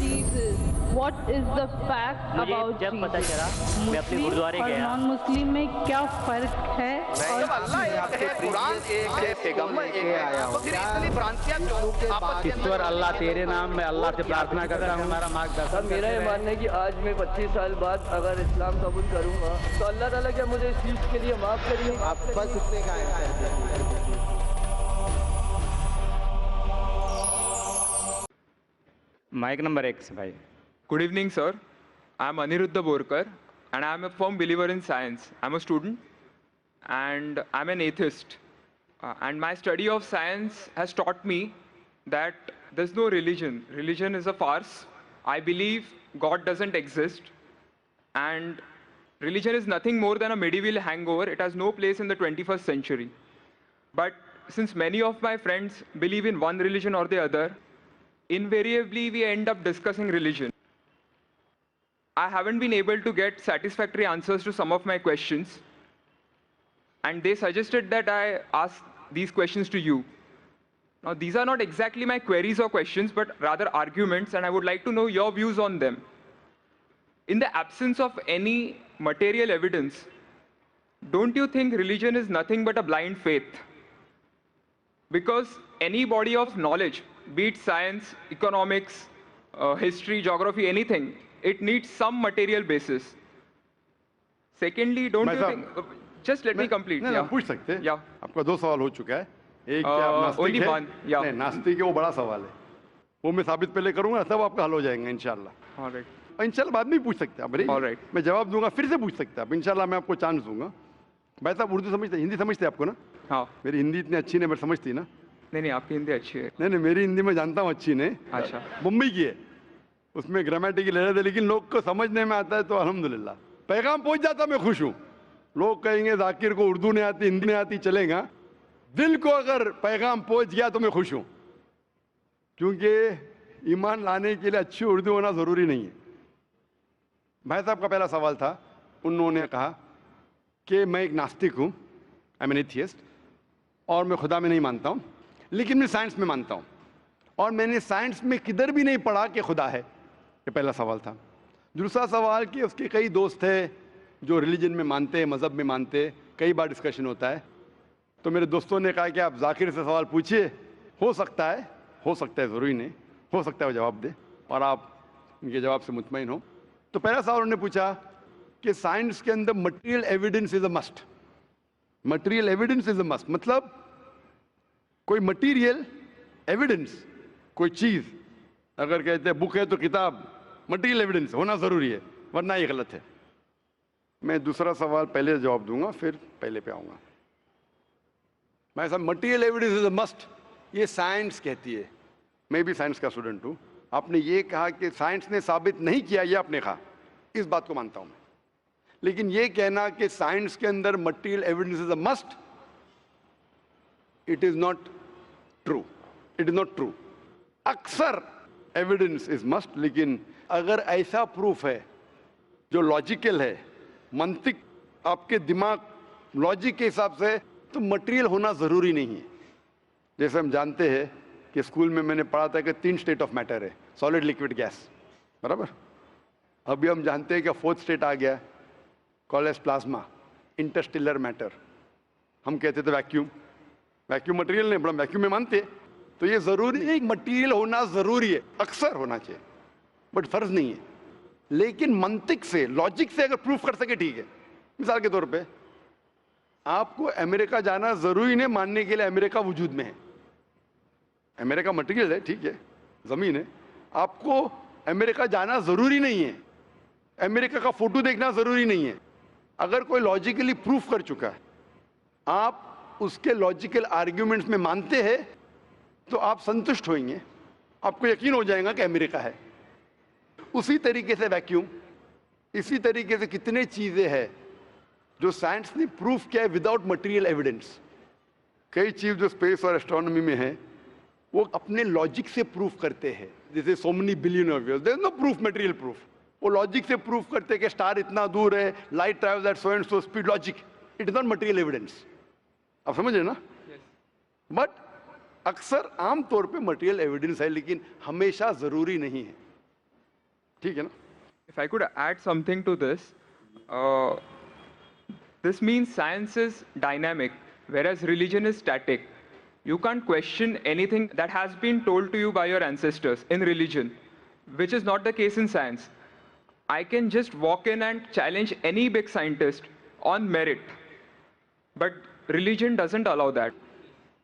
Jesus? What is the fact मुझे about जब पता Jesus? चला मैं अपने गुरुद्वारे और गया। नॉन मुस्लिम में क्या फर्क है? और अल्लाह एक है, कुरान एक है, पैगंबर एक है, तो फिर इतनी भ्रांतियां क्यों आपस के ईश्वर अल्लाह तेरे नाम में अल्लाह से प्रार्थना करता हूँ हमारा मार्गदर्शन। मेरा ये मानना है कि आज मैं 25 साल बाद अगर इस्लाम कबूल करूंगा तो अल्लाह ताला क्या मुझे इस चीज़ के लिए माफ़ करिए। आप बस इतने का माइक नंबर 1 से भाई। Good evening, sir. I'm Aniruddha Borkar, and I'm a firm believer in science. I'm a student, and I'm an atheist. And my study of science has taught me that there's no religion. Religion is a farce. I believe God doesn't exist, and religion is nothing more than a medieval hangover. It has no place in the 21st century. But since many of my friends believe in one religion or the other, invariably we end up discussing religion. I haven't been able to get satisfactory answers to some of my questions, and they suggested that I ask these questions to you. Now, these are not exactly my queries or questions, but rather arguments, and I would like to know your views on them. In the absence of any material evidence, don't you think religion is nothing but a blind faith? Because any body of knowledge, be it science, economics, history, geography, anything, it needs some material basis. Secondly, don't you think... Just let me complete. नहीं, पूछ सकते हैं। Yeah. आपका 2 सवाल हो चुका है। एक क्या आप नास्तिक only है? one, yeah. नहीं, नास्तिक है, वो बड़ा सवाल है। वो मैं साबित पहले करूंगा, तब आपका हल हो जाएगा इंशाल्लाह। All right. और इंशाल्लाह बाद में भी पूछ सकते हैं आप। All right. मैं जवाब दूंगा, फिर से पूछ सकते हैं आप। इंशाल्लाह मैं आपको चांस दूंगा। भाई साहब उर्दू समझते, हिंदी समझते आपको ना? हाँ। मेरी हिंदी इतनी अच्छी नहीं, मैं समझती ना? नहीं, आपकी हिंदी अच्छी है। नहीं, मेरी हिंदी मैं जानता हूँ अच्छी नहीं। अच्छा। मुंबई की है, उसमें ग्रामेटिकल एरर है, लेकिन लोग को समझने में आता है तो अल्हम्दुलिल्लाह। पैगाम पहुंच जाता, मैं खुश हूँ। लोग कहेंगे जाकिर को उर्दू नहीं आती, हिंदी नहीं आती, चलेगा। दिल को अगर पैगाम पहुंच गया तो मैं खुश हूँ, क्योंकि ईमान लाने के लिए अच्छी उर्दू होना ज़रूरी नहीं है। भाई साहब का पहला सवाल था, उन्होंने कहा कि मैं एक नास्तिक हूँ, आई एम एन एथियस्ट, और मैं खुदा में नहीं मानता हूँ, लेकिन मैं साइंस में मानता हूँ, और मैंने साइंस में किधर भी नहीं पढ़ा कि खुदा है। ये पहला सवाल था। दूसरा सवाल कि उसके कई दोस्त हैं जो रिलीजन में मानते हैं, मज़हब में मानते हैं, कई बार डिस्कशन होता है, तो मेरे दोस्तों ने कहा कि आप जाकिर से सवाल पूछिए, हो सकता है, ज़रूरी नहीं, हो सकता है वो जवाब दे और आप उनके जवाब से मुतमईन हो। तो पहला सवाल उन्होंने पूछा कि साइंस के अंदर material evidence is a must. Material evidence is a must मतलब कोई मटेरियल एविडेंस, कोई चीज़ अगर कहते हैं बुक है तो किताब, मटेरियल एविडेंस होना ज़रूरी है, वरना ये गलत है। मैं दूसरा सवाल पहले जवाब दूंगा, फिर पहले पे आऊँगा। मैं साहब material evidence is a must, ये साइंस कहती है। मैं भी साइंस का स्टूडेंट हूँ। आपने ये कहा कि साइंस ने साबित नहीं किया, ये आपने कहा, इस बात को मानता हूँ मैं। लेकिन ये कहना कि साइंस के अंदर material evidence is a must, it is not true, it is not true. अक्सर एविडेंस इज मस्ट, लेकिन अगर ऐसा प्रूफ है जो लॉजिकल है, मंतिक आपके दिमाग लॉजिक के हिसाब से, तो मटेरियल होना ज़रूरी नहीं है। जैसे हम जानते हैं कि स्कूल में मैंने पढ़ा था कि 3 स्टेट ऑफ मैटर है, सॉलिड, लिक्विड, गैस, बराबर। अभी हम जानते हैं कि 4th स्टेट आ गया, called as plasma, interstellar matter. हम कहते थे वैक्यूम, वैक्यूम मटेरियल नहीं, बड़ा वैक्यूम में मानते। तो ये ज़रूरी है, मटेरियल होना ज़रूरी है, अक्सर होना चाहिए, बट फ़र्ज नहीं है। लेकिन मंतिक से, लॉजिक से अगर प्रूफ कर सके ठीक है। मिसाल के तौर पे आपको अमेरिका जाना ज़रूरी नहीं मानने के लिए अमेरिका वजूद में है। अमेरिका मटेरियल है, ठीक है, ज़मीन है। आपको अमेरिका जाना ज़रूरी नहीं है, अमेरिका का फ़ोटो देखना ज़रूरी नहीं है। अगर कोई लॉजिकली प्रूफ कर चुका है, आप उसके लॉजिकल आर्ग्यूमेंट्स में मानते हैं, तो आप संतुष्ट होंगे, आपको यकीन हो जाएगा कि अमेरिका है। उसी तरीके से वैक्यूम, इसी तरीके से कितने चीज़ें हैं जो साइंस ने प्रूफ किया है विदाउट मटेरियल एविडेंस। कई चीज़ जो स्पेस और एस्ट्रोनॉमी में है वो अपने लॉजिक से प्रूफ करते हैं, जैसे so many billion of years, there is no proof, material proof. वो लॉजिक से प्रूफ करते हैं कि स्टार इतना दूर है, light travels at so and so speed, logic, it is not material evidence. आप समझ रहे ना? बट अक्सर आम तौर पे मटेरियल एविडेंस है, लेकिन हमेशा ज़रूरी नहीं है। ठीक है ना? If I could add something to this, this means science is dynamic, whereas religion is static. You can't question anything that has been told to you by your ancestors in religion, which is not the case in science. I can just walk in and challenge any big scientist on merit, but religion doesn't allow that.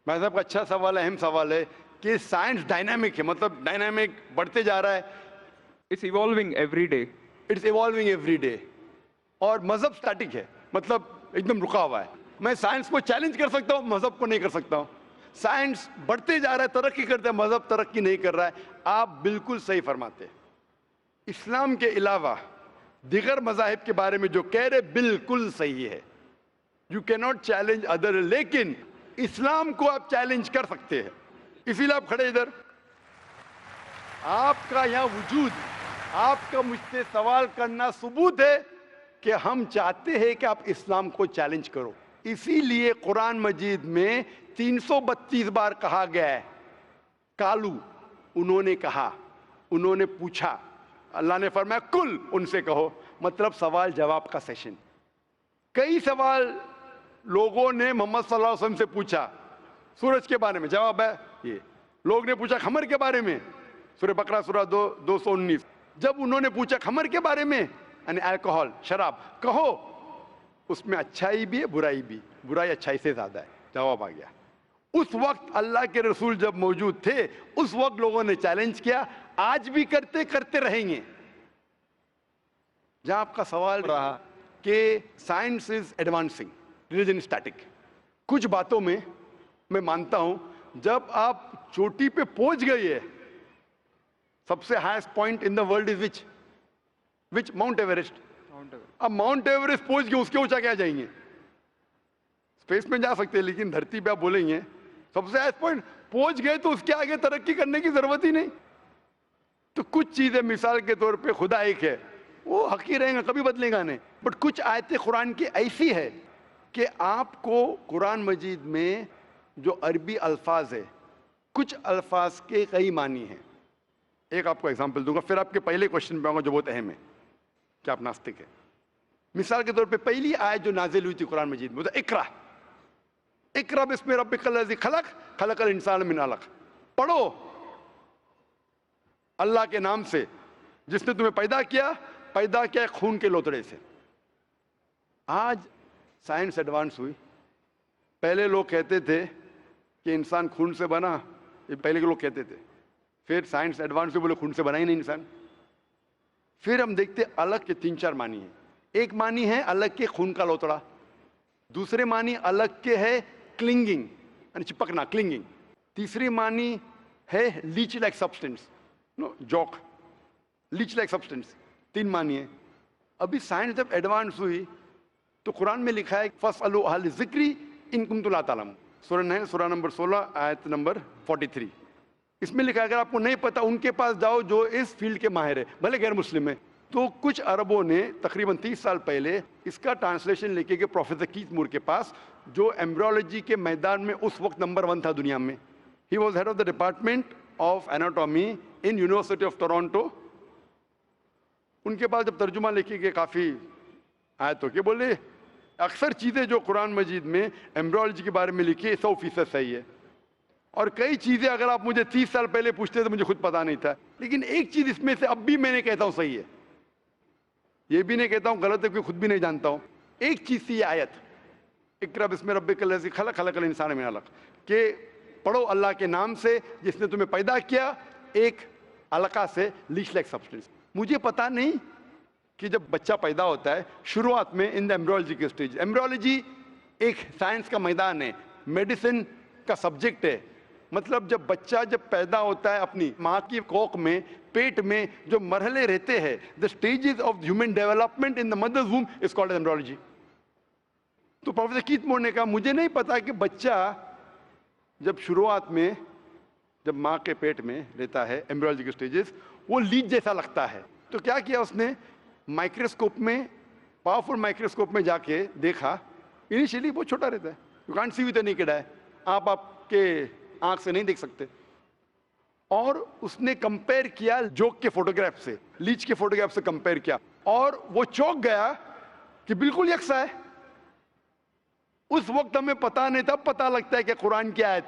भाई साहब का अच्छा सवाल है, अहम सवाल है कि साइंस डायनामिक है, मतलब डायनामिक बढ़ते जा रहा है, It's evolving every day. It's evolving every day, और मजहब स्टैटिक है, मतलब एकदम रुका हुआ है। मैं साइंस को चैलेंज कर सकता हूँ, मजहब को नहीं कर सकता हूँ। साइंस बढ़ते जा रहा है, तरक्की करते हैं, मजहब तरक्की नहीं कर रहा है। आप बिल्कुल सही फरमाते हैं। इस्लाम के अलावा दिगर मजाहिब के बारे में जो कह रहे बिल्कुल सही है। You can not challenge other, लेकिन इस्लाम को आप चैलेंज कर सकते हैं। इसीलिए आप खड़े इधर, आपका यहाँ वजूद, आपका मुझसे सवाल करना सबूत है कि हम चाहते हैं कि आप इस्लाम को चैलेंज करो। इसीलिए कुरान मजीद में 332 बार कहा गया है कालू, उन्होंने कहा, उन्होंने पूछा, अल्लाह ने फरमाया कुल, उनसे कहो, मतलब सवाल जवाब का सेशन। कई सवाल लोगों ने मोहम्मद सल्लल्लाहु अलैहि वसल्लम से पूछा, सूरज के बारे में जवाब है ये। लोग ने पूछा खमर के बारे में, सूरह बकरा सूरह 219। जब उन्होंने पूछा खमर के बारे में, यानी अल्कोहल, शराब, कहो उसमें अच्छाई भी है बुराई भी, बुराई अच्छाई से ज्यादा है, जवाब आ गया। उस वक्त अल्लाह के रसूल जब मौजूद थे, उस वक्त लोगों ने चैलेंज किया, आज भी करते रहेंगे। जहां आपका सवाल रहा कि science is advancing, religion is static, कुछ बातों में मैं मानता हूं, जब आप चोटी पे पहुंच गए है, सबसे highest point in the world is which mount Everest. अब माउंट एवरेस्ट पहुंच गए, उसके ऊंचा क्या जाएंगे? स्पेस में जा सकते हैं, लेकिन धरती पे आप बोलेंगे सबसे हाईएस्ट पॉइंट पहुंच गए, तो उसके आगे तरक्की करने की जरूरत ही नहीं। तो कुछ चीजें, मिसाल के तौर पे खुदा एक है, वो हक ही रहेगा, कभी बदलेगा नहीं। बट कुछ आयतें कुरान की ऐसी है कि आपको कुरान मजीद में जो अरबी अल्फाज है, कुछ अल्फाज के कई मानी हैं। एक आपको एग्जांपल दूंगा, फिर आपके पहले क्वेश्चन पे आऊंगा जो बहुत अहम है कि आप नास्तिक है। मिसाल के तौर पे पहली आयत जो नाजिल हुई थी कुरान मजीद में, इकरा इकरा बिस्मि रब्बिकल लज़ी खलक खलकल इंसान मिन अलक। पढ़ो अल्लाह के नाम से जिसने तुम्हें पैदा किया खून के लोतड़े से। आज साइंस एडवांस हुई। पहले लोग कहते थे कि इंसान खून से बना, ये पहले के लोग कहते थे। फिर साइंस एडवांस हुई, बोले खून से बना ही नहीं इंसान। फिर हम देखते अलग के 3-4 मानी है। एक मानी है अलग के खून का लोतड़ा, दूसरे मानी अलग के है क्लिंगिंग, यानी चिपकना, क्लिंगिंग। तीसरी मानी है leech like substance, no joke, leech like substance. 3 मानी है। अभी साइंस जब एडवांस हुई तो कुरान में लिखा है फस्अलू अहल ज़िक्री इन कुंतुम ला तालमून, सूरह नहल सूरह नंबर 16 आयत नंबर 43। इसमें लिखा है अगर आपको नहीं पता उनके पास जाओ जो इस फील्ड के माहिर है, भले गैर मुस्लिम है। तो कुछ अरबों ने तकरीबन 30 साल पहले इसका ट्रांसलेशन लेके गए प्रोफेसर कीथ मूर के पास, जो एम्ब्रियोलॉजी के मैदान में उस वक्त नंबर 1 था दुनिया में। He was head of the department of anatomy in university of Toronto. उनके पास जब तर्जुमा लेके गए काफ़ी आयतों के, बोले अक्सर चीज़ें जो कुरान मजीद में एम्ब्रियोलॉजी के बारे में लिखी है 100% सही है, और कई चीज़ें अगर आप मुझे 30 साल पहले पूछते तो मुझे खुद पता नहीं था। लेकिन एक चीज़ इसमें से अब भी मैंने कहता हूँ सही है, ये भी नहीं कहता हूँ गलत है, क्योंकि खुद भी नहीं जानता हूँ। एक चीज़ थी ये आयत इक़रा बिस्मि रब्बिकल लज़ी खलक खलकल इंसान मिन अलक, कि पढ़ो अल्लाह के नाम से जिसने तुम्हें पैदा किया एक अलका से, लीच लाइक सब्सटेंस। मुझे पता नहीं कि जब बच्चा पैदा होता है शुरुआत में इन द एम्ब्रियोलॉजी के स्टेज, एम्ब्रियोलॉजी एक साइंस का मैदान है, मेडिसिन का सब्जेक्ट है। मतलब जब बच्चा जब पैदा होता है अपनी माँ की कोख में, पेट में जो मरहले रहते हैं, the stages of human development in the mother's womb is called embryology. तो प्रोफेसर कीथ मूर ने कहा मुझे नहीं पता कि बच्चा जब शुरुआत में जब माँ के पेट में रहता है, एम्ब्रियोलॉजी के स्टेजेस, वो लीच जैसा लगता है। तो क्या किया उसने, माइक्रोस्कोप में, पावरफुल माइक्रोस्कोप में जाके देखा। इनिशियली बहुत छोटा रहता है, you can't see with the naked eye, आप आपके आंख से नहीं देख सकते। और उसने कंपेयर किया जोक के फोटोग्राफ से, लीच के फोटोग्राफ से कंपेयर किया, और वो चौंक गया कि बिल्कुल यकसा है। उस वक्त हमें पता नहीं था, पता लगता है कि कुरान की आयत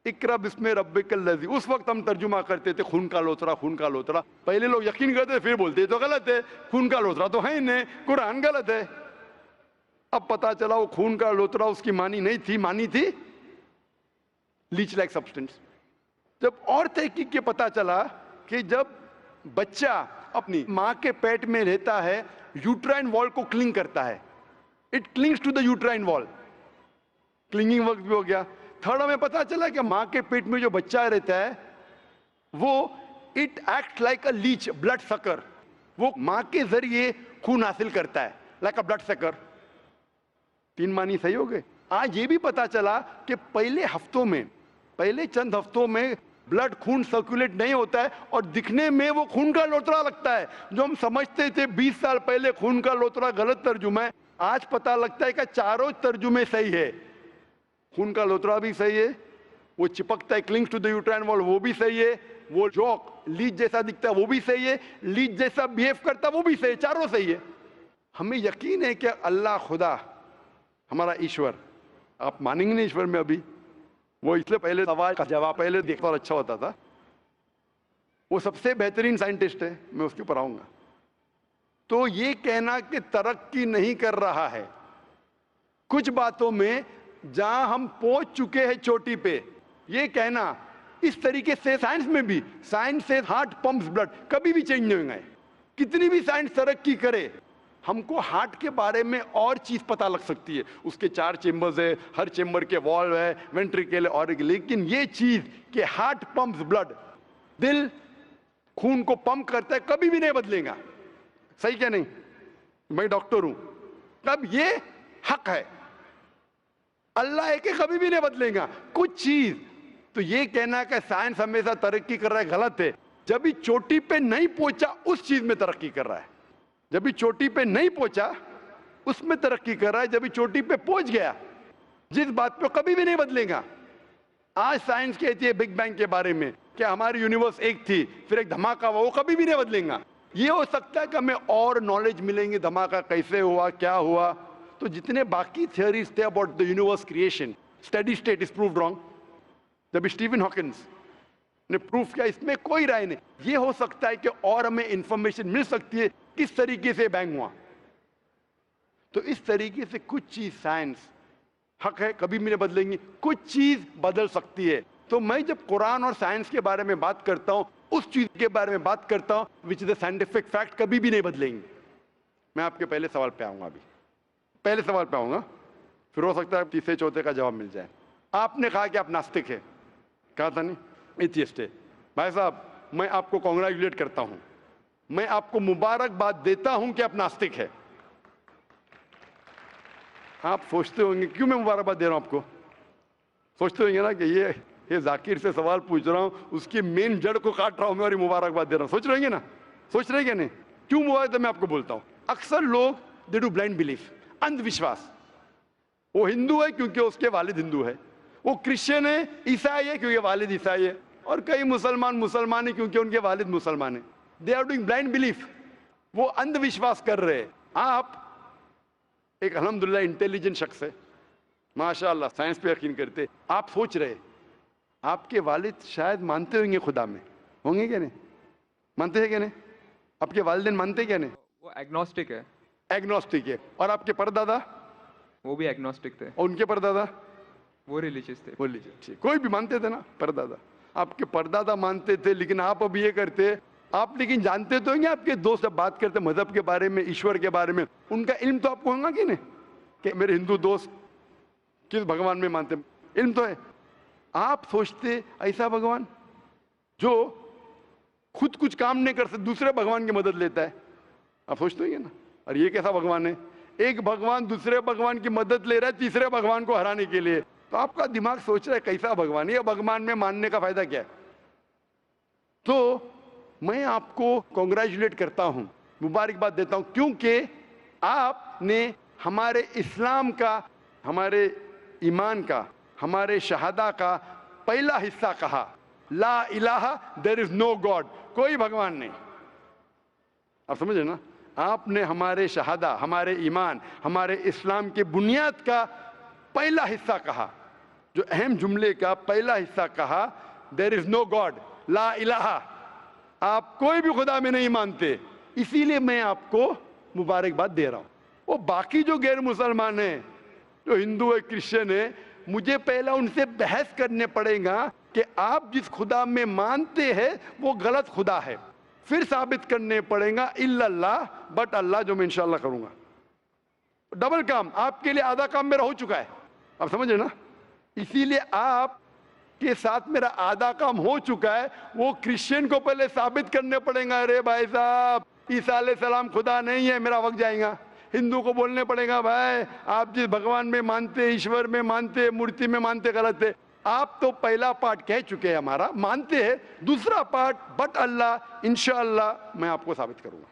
इकरा बिस्मे रब्बिकल लज़ी, उस वक्त हम तर्जुमा करते थे खून का लोथरा, खून का लोथरा। पहले लोग यकीन करते फिर बोलते तो गलत है, खून का लोथरा तो है ही नहीं, कुरान गलत है। अब पता चला वो खून का लोथरा उसकी मानी नहीं थी, मानी थी लीच लाइक सब्सटेंस। जब और तहकीक के पता चला कि जब बच्चा अपनी मां के पेट में रहता है, यूट्राइन वॉल को क्लिंग करता है, it clings to the uterine wall, clinging work भी हो गया। थर्ड हमें पता चला कि मां के पेट में जो बच्चा रहता है वो it act like a leech, blood sucker, वो मां के जरिए खून हासिल करता है, लाइक अ ब्लड सकर। 3 मानी सही हो गए। आज ये भी पता चला कि पहले चंद हफ्तों में ब्लड खून सर्कुलेट नहीं होता है और दिखने में वो खून का लोथरा लगता है। जो हम समझते थे 20 साल पहले खून का लोथरा गलत तर्जुमा है, आज पता लगता है कि चारों तर्जुमे सही है। खून का लोथरा भी सही है, वो चिपकता है clings to the uterine wall वो भी सही है, वो जॉक लीच जैसा दिखता है वो भी सही है, लीच जैसा बिहेव करता है वो भी सही है, चारों सही है। हमें यकीन है कि अल्लाह खुदा हमारा ईश्वर, आप मानेंगे नहीं ईश्वर में अभी, वो इसलिए पहले सवाल का जवाब पहले देखता और अच्छा होता था। वो सबसे बेहतरीन साइंटिस्ट है, मैं उसके ऊपर आऊंगा। तो ये कहना कि तरक्की नहीं कर रहा है, कुछ बातों में जहां हम पहुंच चुके हैं चोटी पे, ये कहना इस तरीके से साइंस में भी, साइंस से हार्ट पंप्स ब्लड, कभी भी चेंज नहीं होंगे। कितनी भी साइंस तरक्की करे, हमको हार्ट के बारे में और चीज पता लग सकती है, उसके 4 चेंबर्स है, हर चेंबर के वॉल्व है, वेंट्रिकल है और, लेकिन ये चीज कि हार्ट पंप्स ब्लड, दिल खून को पंप करता है, कभी भी नहीं बदलेगा। सही क्या नहीं? मैं डॉक्टर हूं, तब ये हक है, अल्लाह है कि कभी भी नहीं बदलेगा कुछ चीज। तो ये कहना कि साइंस हमेशा तरक्की कर रहा है गलत है। जब भी चोटी पे नहीं पहुंचा उस चीज में तरक्की कर रहा है, जब भी चोटी पे नहीं पहुंचा उसमें तरक्की कर रहा है, जब भी चोटी पे पहुंच गया जिस बात पे कभी भी नहीं बदलेगा। आज साइंस कहती है बिग बैंग के बारे में कि हमारी यूनिवर्स एक थी फिर एक धमाका हुआ, वो कभी भी नहीं बदलेगा। ये हो सकता है कि हमें और नॉलेज मिलेंगे, धमाका कैसे हुआ, क्या हुआ। तो जितने बाकी थियरीज थे about the universe creation, steady state is proved wrong. जब स्टीवन हॉकिंस ने प्रूफ किया, इसमें कोई राय नहीं। ये हो सकता है कि और हमें इंफॉर्मेशन मिल सकती है किस तरीके से बैंग हुआ। तो इस तरीके से कुछ चीज साइंस हक है, कभी भी नहीं बदलेंगी, कुछ चीज बदल सकती है। तो मैं जब कुरान और साइंस के बारे में बात करता हूं, उस चीज के बारे में बात करता हूं which is the scientific fact, कभी भी नहीं बदलेंगे। मैं आपके पहले सवाल पे आऊंगा, अभी पहले सवाल पे आऊंगा, फिर हो सकता है तीसरे चौथे का जवाब मिल जाए। आपने कहा कि आप नास्तिक है, कहा था नहीं, एथियस्ट है। भाई साहब, मैं आपको कॉन्ग्रेचुलेट करता हूं, मैं आपको मुबारकबाद देता हूं कि आप नास्तिक है। आप सोचते होंगे क्यों मैं मुबारकबाद दे रहा हूं आपको, सोचते होंगे ना कि ये जाकिर से सवाल पूछ रहा हूं, उसकी मेन जड़ को काट रहा हूं मैं और मुबारकबाद दे रहा हूं। सोच रहे ना, सोच रहे नहीं? क्यों मुबारक मैं आपको बोलता हूं। अक्सर लोग दे डू ब्लाइंड बिलीफ, अंधविश्वास। वो हिंदू है क्योंकि उसके वालिद हिंदू है, वो क्रिश्चियन है, ईसाई है क्योंकि वालिद ईसाई है, और कई मुसलमान है क्योंकि उनके वालिद मुसलमान है। They are doing blind belief, वो अंधविश्वास कर रहे हैं। आप एक अल्हम्दुलिल्लाह इंटेलिजेंट शख्स है, माशाअल्लाह, साइंस पे यकीन करते। आप सोच रहे आपके वालिद शायद मानते होंगे खुदा में, होंगे क्या नहीं? मानते हैं क्या नहीं? आपके वालिदैन मानते क्या नहीं? वो एग्नोस्टिक है। एग्नोस्टिक है। और आपके परदादा? वो भी एग्नोस्टिक थे। और उनके परदादा? वो रिलीजियस थे। वो रिलीजियस, ठीक, कोई भी मानते थे ना परदादा। आपके परदादा मानते थे, लेकिन आप अब ये करते, आप लेकिन जानते तो होंगे, आपके दोस्त जब बात करते मजहब के बारे में, ईश्वर के बारे में, उनका इल्म तो आपको होगा कि नहीं, कि मेरे हिंदू दोस्त किस भगवान में मानते, इल्म तो है। आप सोचते ऐसा भगवान जो खुद कुछ काम नहीं कर सकते, दूसरे भगवान की मदद लेता है, आप सोचते होंगे ना, और ये कैसा भगवान है? एक भगवान दूसरे भगवान की मदद ले रहा है तीसरे भगवान को हराने के लिए। तो आपका दिमाग सोच रहा है कैसा भगवान है, ये भगवान में मानने का फायदा क्या है? तो मैं आपको कॉन्ग्रेचुलेट करता हूं, मुबारकबाद देता हूं, क्योंकि आपने हमारे इस्लाम का, हमारे ईमान का, हमारे शहादा का पहला हिस्सा कहा। ला इलाहा, देयर इज नो गॉड, कोई भगवान नहीं। आप समझे ना? आपने हमारे शहादा, हमारे ईमान, हमारे इस्लाम के बुनियाद का पहला हिस्सा कहा, जो अहम जुमले का पहला हिस्सा कहा, देयर इज नो गॉड, ला इलाहा। आप कोई भी खुदा में नहीं मानते, इसीलिए मैं आपको मुबारकबाद दे रहा हूं। वो बाकी जो गैर मुसलमान हैं, जो हिंदू है, क्रिश्चियन है, मुझे पहला उनसे बहस करने पड़ेगा कि आप जिस खुदा में मानते हैं वो गलत खुदा है, फिर साबित करने पड़ेगा इल्लल्लाह, बट अल्लाह, जो मैं इंशाअल्लाह करूंगा। डबल काम, आपके लिए आधा काम मेरा हो चुका है, आप समझे ना? इसीलिए आप के साथ मेरा आधा काम हो चुका है, वो क्रिश्चियन को पहले साबित करने पड़ेगा, अरे भाई साहब ईसा अलैहिस्सलाम खुदा नहीं है, मेरा वक्त जाएगा। हिंदू को बोलने पड़ेगा, भाई आप जिस भगवान में मानते, ईश्वर में मानते, मूर्ति में मानते, गलत है। आप तो पहला पार्ट कह चुके हैं हमारा, मानते हैं। दूसरा पार्ट बट अल्लाह, इंशाअल्लाह मैं आपको साबित करूंगा।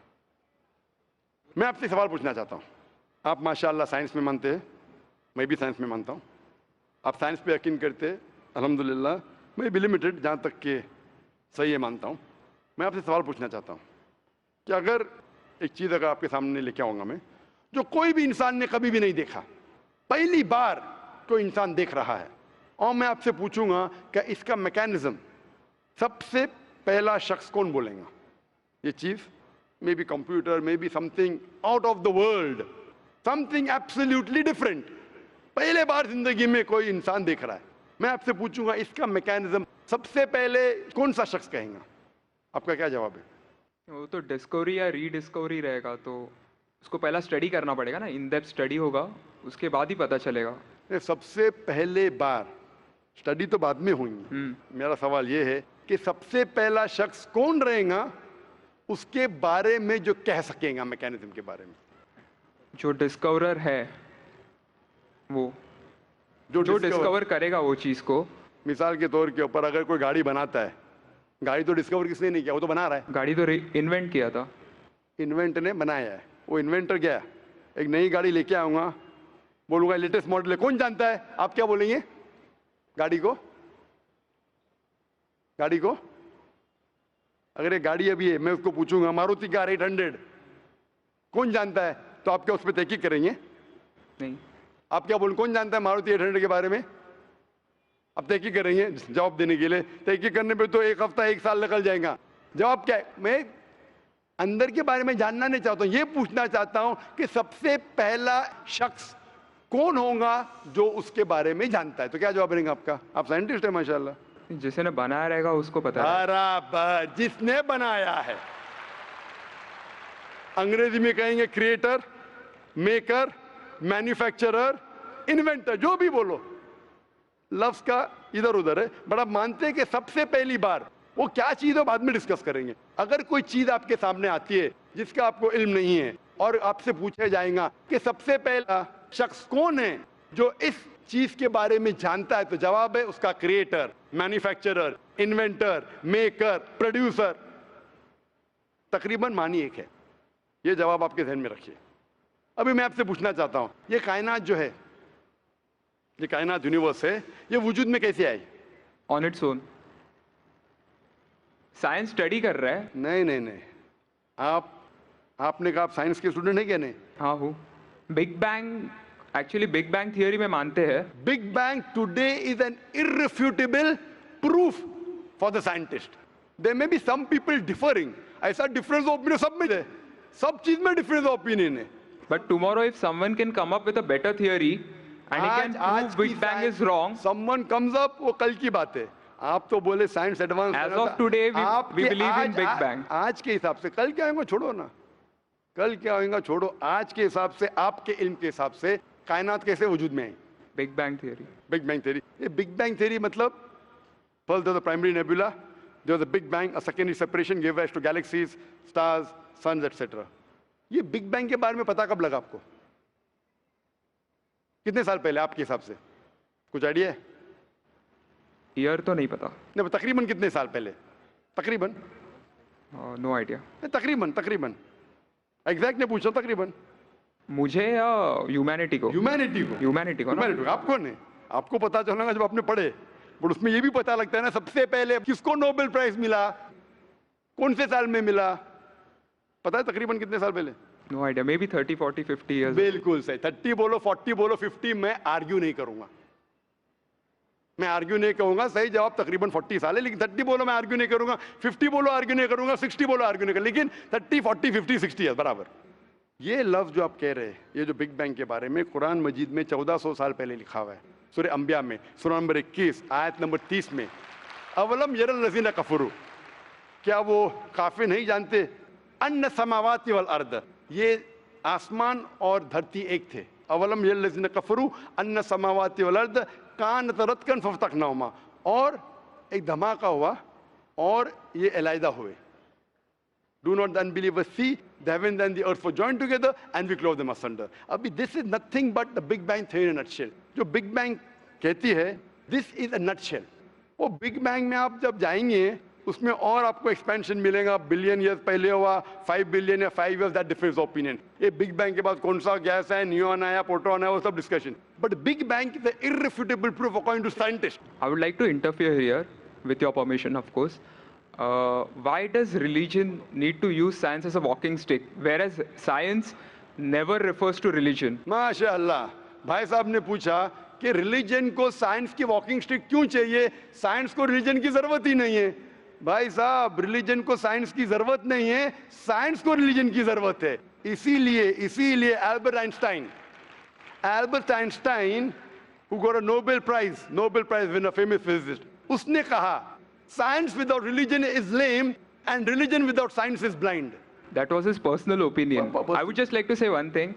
मैं आपसे सवाल पूछना चाहता हूं। आप माशाअल्लाह साइंस में मानते हैं, मैं भी साइंस में मानता हूं। आप साइंस पे यकीन करते हैं, अल्हम्दुलिल्लाह। मैं भी लिमिटेड, जहां तक के सही है, मानता हूं। मैं आपसे सवाल पूछना चाहता हूं कि अगर एक चीज़ अगर आपके सामने लेके आऊँगा मैं, जो कोई भी इंसान ने कभी भी नहीं देखा, पहली बार कोई इंसान देख रहा है, और मैं आपसे पूछूंगा कि इसका मैकेनिज्म, सबसे पहला शख्स कौन बोलेगा? ये चीज़ may be computer, may be something out of the world, something absolutely different, पहले बार जिंदगी में कोई इंसान देख रहा है। मैं आपसे पूछूंगा इसका मैकेनिज्म सबसे पहले कौन सा शख्स कहेगा? आपका क्या जवाब है? वो तो डिस्कवरी या रीडिस्कवरी रहेगा, तो उसको पहला स्टडी करना पड़ेगा ना, इन डेप्थ स्टडी होगा, उसके बाद ही पता चलेगा। सबसे पहले बार, स्टडी तो बाद में होंगी। मेरा सवाल ये है कि सबसे पहला शख्स कौन रहेगा उसके बारे में जो कह सकेगा, मैकेनिज्म के बारे में? जो डिस्कवरर है, वो जो डिस्कवर करेगा वो चीज़ को। मिसाल के तौर के ऊपर अगर कोई गाड़ी बनाता है, गाड़ी तो डिस्कवर किसने नहीं किया, वो तो बना रहा है। गाड़ी तो इन्वेंट किया था, इन्वेंट ने बनाया है। वो इन्वेंटर गया, एक नई गाड़ी लेके आऊंगा, बोलूंगा लेटेस्ट मॉडल है, कौन जानता है? आप क्या बोलेंगे? गाड़ी को? गाड़ी को? अगर ये गाड़ी अभी है, मैं उसको पूछूंगा मारुति कार 800 कौन जानता है, तो आप क्या उस पर तहकीक करेंगे? नहीं। आप क्या बोलेंगे, कौन जानता है मारुति 800 के बारे में? आप तहकीक करेंगे जवाब देने के लिए? तहकीक करने पे तो एक हफ्ता, एक साल निकल जाएगा। जवाब क्या है? मैं अंदर के बारे में जानना नहीं चाहता हूं, ये पूछना चाहता हूं कि सबसे पहला शख्स कौन होगा जो उसके बारे में जानता है। तो क्या जवाब रहेगा आपका? आप साइंटिस्ट है माशाल्लाह। जिसने बनाया रहेगा उसको पता है। बराबर, जिसने बनाया है। अंग्रेजी में कहेंगे क्रिएटर, मेकर, मैन्युफैक्चरर, इन्वेंटर, जो भी बोलो, लफ्ज का इधर उधर है। बड़ा मानते हैं कि सबसे पहली बार वो क्या चीज है बाद में डिस्कस करेंगे। अगर कोई चीज आपके सामने आती है जिसका आपको इल्म नहीं है और आपसे पूछा जाएगा कि सबसे पहला शख्स कौन है जो इस चीज के बारे में जानता है, तो जवाब है उसका creator, manufacturer, inventor, maker, producer. तकरीबन मानी एक है। ये जवाब आपके ध्यान में रखिए। अभी मैं आपसे पूछना चाहता हूं, ये कायनात जो है, ये कायनात यूनिवर्स है, ये वजूद में कैसे आई? On its own. Science study कर रहा है। नहीं नहीं नहीं, आपने कहा आप साइंस के स्टूडेंट हैं क्या? नहीं। हाँ हूँ। Big bang, actually big bang theory में मानते हैं। Big bang today is an irrefutable proof for the scientist. There may be some people differing, ऐसा डिफरेंस ऑफ ओपिनियन सब में है, सब चीज में डिफरेंस ऑफ ओपिनियन है। But tomorrow if someone can come up with a better theory and he can prove big bang is wrong, someone comes up, वो कल की बात है। आप तो बोले science advance, age of today we believe in big bang. आज के हिसाब से, कल क्या होगा छोड़ो ना, कल क्या होगा छोड़ो, आज के हिसाब से, आपके इल्म के हिसाब से कायनात कैसे वजूद में आई? Big bang theory. Big bang theory. ये बिग बैंग थियरी मतलब first there was the primary nebula, there was a big bang, a secondary separation give rise to galaxies, stars, suns etcetera. ये बिग बैंग के बारे में पता कब लगा आपको? कितने साल पहले आपके हिसाब से? कुछ आइडिया है? ईयर तो नहीं पता। नहीं, तकरीबन कितने साल पहले? तकरीबन? No idea. तकरीबन, तकरीबन एग्जैक्ट नहीं पूछा, तकरीबन। मुझे या ह्यूमैनिटी को? ह्यूमैनिटी को। ह्यूमैनिटी को। आपको नहीं, आपको पता चलेगा जब आपने पढ़े। बट उसमें ये भी पता लगता है ना सबसे पहले किसको नोबेल प्राइज मिला, कौन से साल में मिला, पता है तकरीबन कितने साल पहले? No idea. Maybe 30, 40, 50 years. बिल्कुल सही। 30 बोलो, 40 बोलो, 50, मैं आर्ग्यू नहीं करूंगा, मैं आर्ग्यू नहीं कहूंगा। सही जवाब तकरीबन 40 साल है, लेकिन 30 बोलो मैं आर्ग्यू नहीं करूंगा, 50 बोलो आर्ग्यू नहीं करूंगा, 60 बोलो आर्ग्यू नहीं करूंगा, लेकिन 30, 40, 50, 60 है बराबर। ये लफ्ज जो आप कह रहे हैं, ये जो बिग बैंग के बारे में कुरान मजीद में 1400 साल पहले लिखा हुआ है, सूरह अंबिया में सूरह नंबर 21 आयत नंबर 30 में, अवलम यरल लज़ीना कफरू, क्या वो काफिर नहीं जानते, अन्ना समावाति वल अर्द, ये आसमान और धरती एक थे। अवलम यरल लज़ीना कफरू अन्ना समावाति वल अर्द कानत रतकन फफ्तकनाहुमा, और एक धमाका हुआ और ये अलहदा हुए। Do not the unbelievers see the heavens and the earth were joined together and we clove them asunder. अभी this is nothing but the Big Bang theory in a nutshell. जो Big Bang कहती है this is a nutshell. वो Big Bang में आप जब जाएंगे उसमें और आपको एक्सपेंशन मिलेगा, बिलियन ईयर्स पहले हुआ, 5 बिलियन या 5 years, that difference of opinion. ये Big Bang के बाद कौन सा गैस है, नियॉन आया, प्रोटॉन है, वो सब discussion. But Big Bang is the irrefutable proof according to scientists. I would like to interfere here, with your permission, of course. Why does religion need to use science as a walking stick, whereas science never refers to religion? माशाअल्लाह, भाई साहब ने पूछा कि religion को science की walking stick क्यों चाहिए, साइंस को रिलीजन की जरूरत ही नहीं है। भाई साहब, रिलीजन को साइंस की जरूरत नहीं है, साइंस को रिलीजन की जरूरत है। इसीलिए Albert Einstein who got a Nobel Prize winner, famous physicist, उसने कहा science without religion is lame and religion without science is blind. That was his personal opinion. I would just like to say one thing.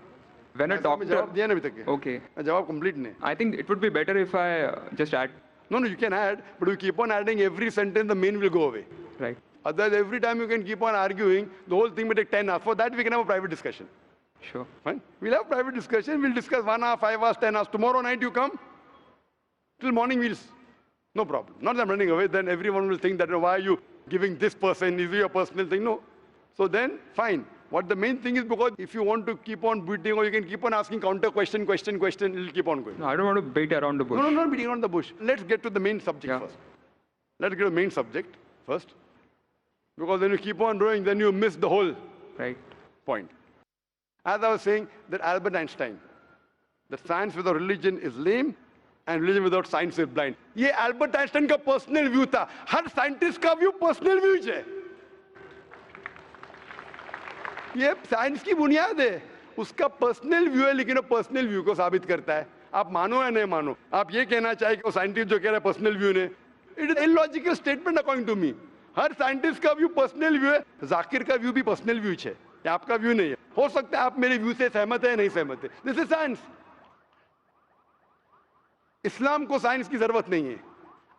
When a doctor... जवाब दिया ना अभी तक के? Okay. जवाब complete नहीं। I think it would be better if I just add. No, you can add, but you keep on adding every sentence, the main will go away. Right. Otherwise, every time you can keep on arguing, the whole thing will take 10 hours. For that, we can have a private discussion. Sure. Fine? We'll have private discussion. We'll discuss 1 hour, 5 hours, 10 hours. Tomorrow night you come. Till morning no problem. Not that I'm running away. Then everyone will think that, why are you giving this person? Is it your personal thing? No. So then, fine. What the main thing is, because if you want to keep on beating, or you can keep on asking counter question, it'll keep on going. No, I don't want to beat around the bush. No, not beating around the bush. Let's get to the main subject first. Let's get to the main subject first. Because when you keep on rowing, then you miss the whole point. As I was saying, that Albert Einstein, that science without religion is lame and religion without science is blind. ये Albert Einstein का personal view था. हर scientist का view personal view है. ये science की बुनियाद है, उसका पर्सनल व्यू है, लेकिन वो पर्सनल व्यू को साबित करता है। आप मानो या नहीं मानो, आप ये कहना चाहे कि वो साइंटिस्ट जो कह रहा है पर्सनल व्यू ने, it is illogical statement according to me. हर साइंटिस्ट का व्यू पर्सनल व्यू है, जाकिर का व्यू भी पर्सनल व्यू है, ये आपका व्यू नहीं है। हो सकता है आप मेरे व्यू से सहमत है, नहीं सहमत है, दिस इज साइंस। इस्लाम को साइंस की जरूरत नहीं है।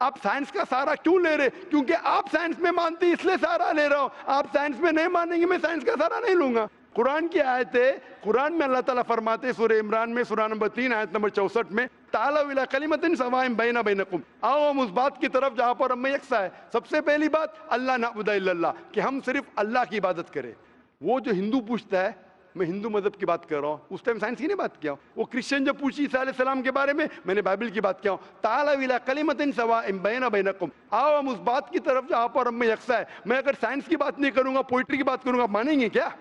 आप साइंस का सहारा क्यों ले रहे? क्योंकि आप साइंस में मानते हैं, इसलिए सहारा ले रहा हूं। आप साइंस में नहीं मानेंगे, मैं साइंस का सहारा नहीं लूंगा। कुरान की आयत है, कुरान में अल्लाह ताला फरमाते सूरह इमरान में सूरह नंबर 3 आयत नंबर 64 में, तालू इला कलिमतिन सवाइन बैना बैनकुम, आओ हम उस बात की तरफ जहां पर हम यकसा है। सबसे पहली बात, अल्लाह नअबुदा इल्लल्लाह, कि हम सिर्फ अल्लाह की इबादत करें। वो जो हिंदू पूछता है, मैं हिंदू मजहब की बात कर रहा हूँ, उस टाइम साइंस की नहीं बात किया। वो क्रिश्चियन जो पूछी ईसा अलैहिस्सलाम के बारे में, मैंने बाइबल की बात किया। ताला इला कलिमतिन सवाइन बैना बैनकुम, आओ हम उस बात की तरफ जहां पर हम यकसा है। मैं अगर साइंस की बात नहीं करूंगा, पोइट्री की बात करूंगा, मानेंगे क्या?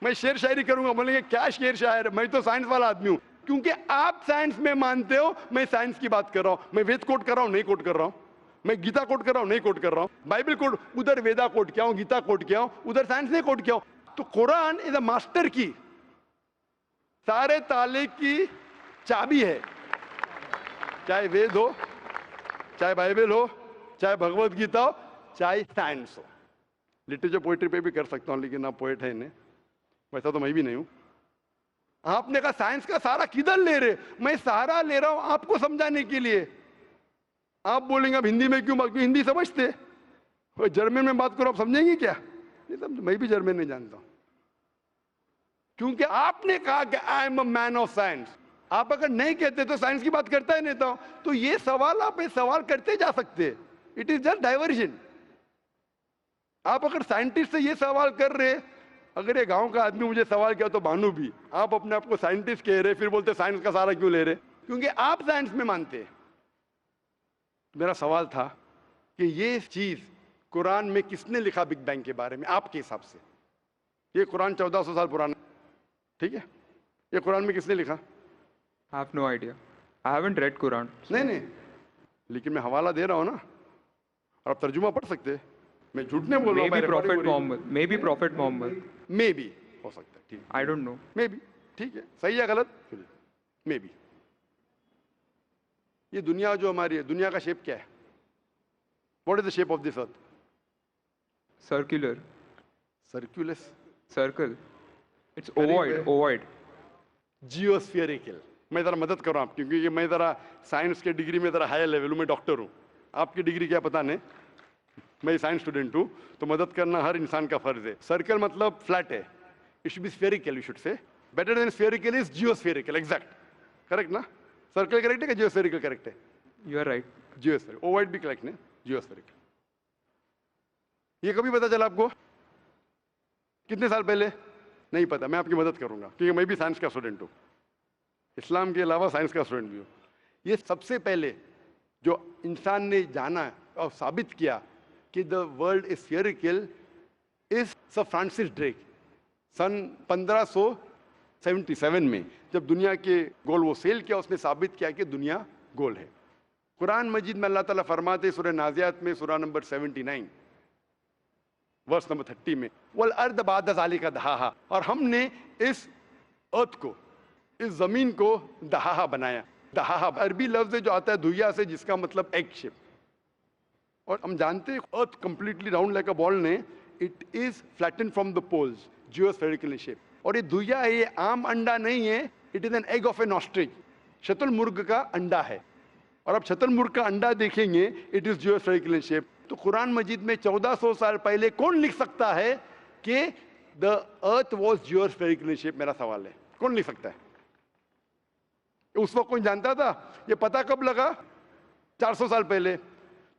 मैं शेर शायरी करूंगा, बोलेंगे क्या शेर शायर, मैं तो साइंस वाला आदमी हूं। क्योंकि आप साइंस में मानते हो, मैं साइंस की बात कर रहा हूं। मैं वेद कोट कर रहा हूं, नहीं कोट कर रहा हूं। मैं गीता कोट कर रहा हूं, नहीं कोट कर रहा हूं। बाइबल कोट, उधर वेदा कोट किया हूं, गीता कोट किया हूं, उधर साइंस नहीं कोट किया हूं। तो कुरान इज अ मास्टर की, सारे ताले की चाबी है। चाहे वेद हो, चाहे बाइबल हो, चाहे भगवत गीता हो, चाहे साइंस हो। लिटरेचर पोइट्री पे भी कर सकता हूं, लेकिन आप पोएट है नहीं, वैसा तो मैं भी नहीं हूं। आपने कहा साइंस का सहारा किधर ले रहे? मैं सहारा ले रहा हूं आपको समझाने के लिए। आप बोलेंगे अब हिंदी में क्यों बात, क्यों हिंदी समझते? जर्मन में बात करो, आप समझेंगे क्या? नहीं समझ, मैं भी जर्मन नहीं जानता हूं। क्योंकि आपने कहा कि I am a man of science. आप अगर नहीं कहते तो साइंस की बात करता ही नहीं था। तो ये सवाल आप सवाल करते जा सकते, इट इज जस्ट डाइवर्जन। आप अगर साइंटिस्ट से ये सवाल कर रहे, अगर ये गांव का आदमी मुझे सवाल किया तो मानू भी, आप अपने आप को साइंटिस्ट कह रहे, फिर बोलते साइंस का सहारा क्यों ले रहे? क्योंकि आप साइंस में मानते हैं। मेरा सवाल था कि ये चीज कुरान में किसने लिखा बिग बैंग के बारे में आपके हिसाब से? ये कुरान 1400 साल पुराना, ठीक है? ये कुरान में किसने लिखा? I have no idea. I haven't read Quran. नहीं, लेकिन मैं हवाला दे रहा हूं ना, और आप तर्जुमा पढ़ सकते हैं। मैं झूठ नहीं बोल रहा हूं। Maybe Prophet Muhammad. Maybe Prophet Muhammad. May be हो सकता है, ठीक है। I don't know. May be, ठीक है, सही है गलत? May be. ये दुनिया जो हमारी है, दुनिया का शेप क्या है? What is the shape of this earth? Circular. सर्कुलस, Circle. It's Correct, ovoid. है। Ovoid. जियोस्फेरिकल। मैं जरा मदद कर रहा हूँ क्योंकि मैं जरा साइंस के डिग्री में जरा हायर लेवल हूँ, मैं डॉक्टर हूँ। आपकी डिग्री क्या पता नहीं, मैं साइंस स्टूडेंट हूँ, तो मदद करना हर इंसान का फर्ज है। सर्कल मतलब फ्लैट है, it should be spherical, you should say. Better than spherical is geospherical, exact, correct ना? सर्कल करेक्ट है कि जियोस्फेरिकल करेक्ट है? You are right. Geospherical, ovoid भी करेक्ट है, जियोस्फेरिकल। ये कभी पता चला आपको? कितने साल पहले? नहीं पता, मैं आपकी मदद करूंगा क्योंकि मैं भी साइंस का स्टूडेंट हूँ, इस्लाम के अलावा साइंस का स्टूडेंट भी हूँ। ये सबसे पहले जो इंसान ने जाना और साबित किया कि the world is spherical is sir Francis Drake. सन 1577 में जब दुनिया के गोल वो सेल किया, उसने साबित किया कि दुनिया गोल है। कुरान मजीद में अल्लाह ताला फरमाते सूरह नाज़ियात में सूरह नंबर 79 वर्स नंबर 30 में, वल अर्द बाद ज़ालिका दहाहा, और हमने इस अर्थ को, इस जमीन को दहाहा बनाया। दहाहा अरबी लफ्ज जो आता है धुइया से, जिसका मतलब एग शेप। और हम जानते हैं earth completely round like a ball ने, it is flatten from the poles, geospherical shape. और ये धुइया है, ये आम अंडा नहीं है, it is an egg of an ostrich, शतुरमुर्ग का अंडा है। और अब शतुरमुर्ग का अंडा देखेंगे, इट इज जियोस्फेरिकल शेप। तो कुरान मजीद में 1400 साल पहले कौन लिख सकता है कि द अर्थ वॉज जियोस्फेरिकल शेप? मेरा सवाल है, कौन लिख सकता है? उस वक्त कोई जानता था? ये पता कब लगा? 400 साल पहले।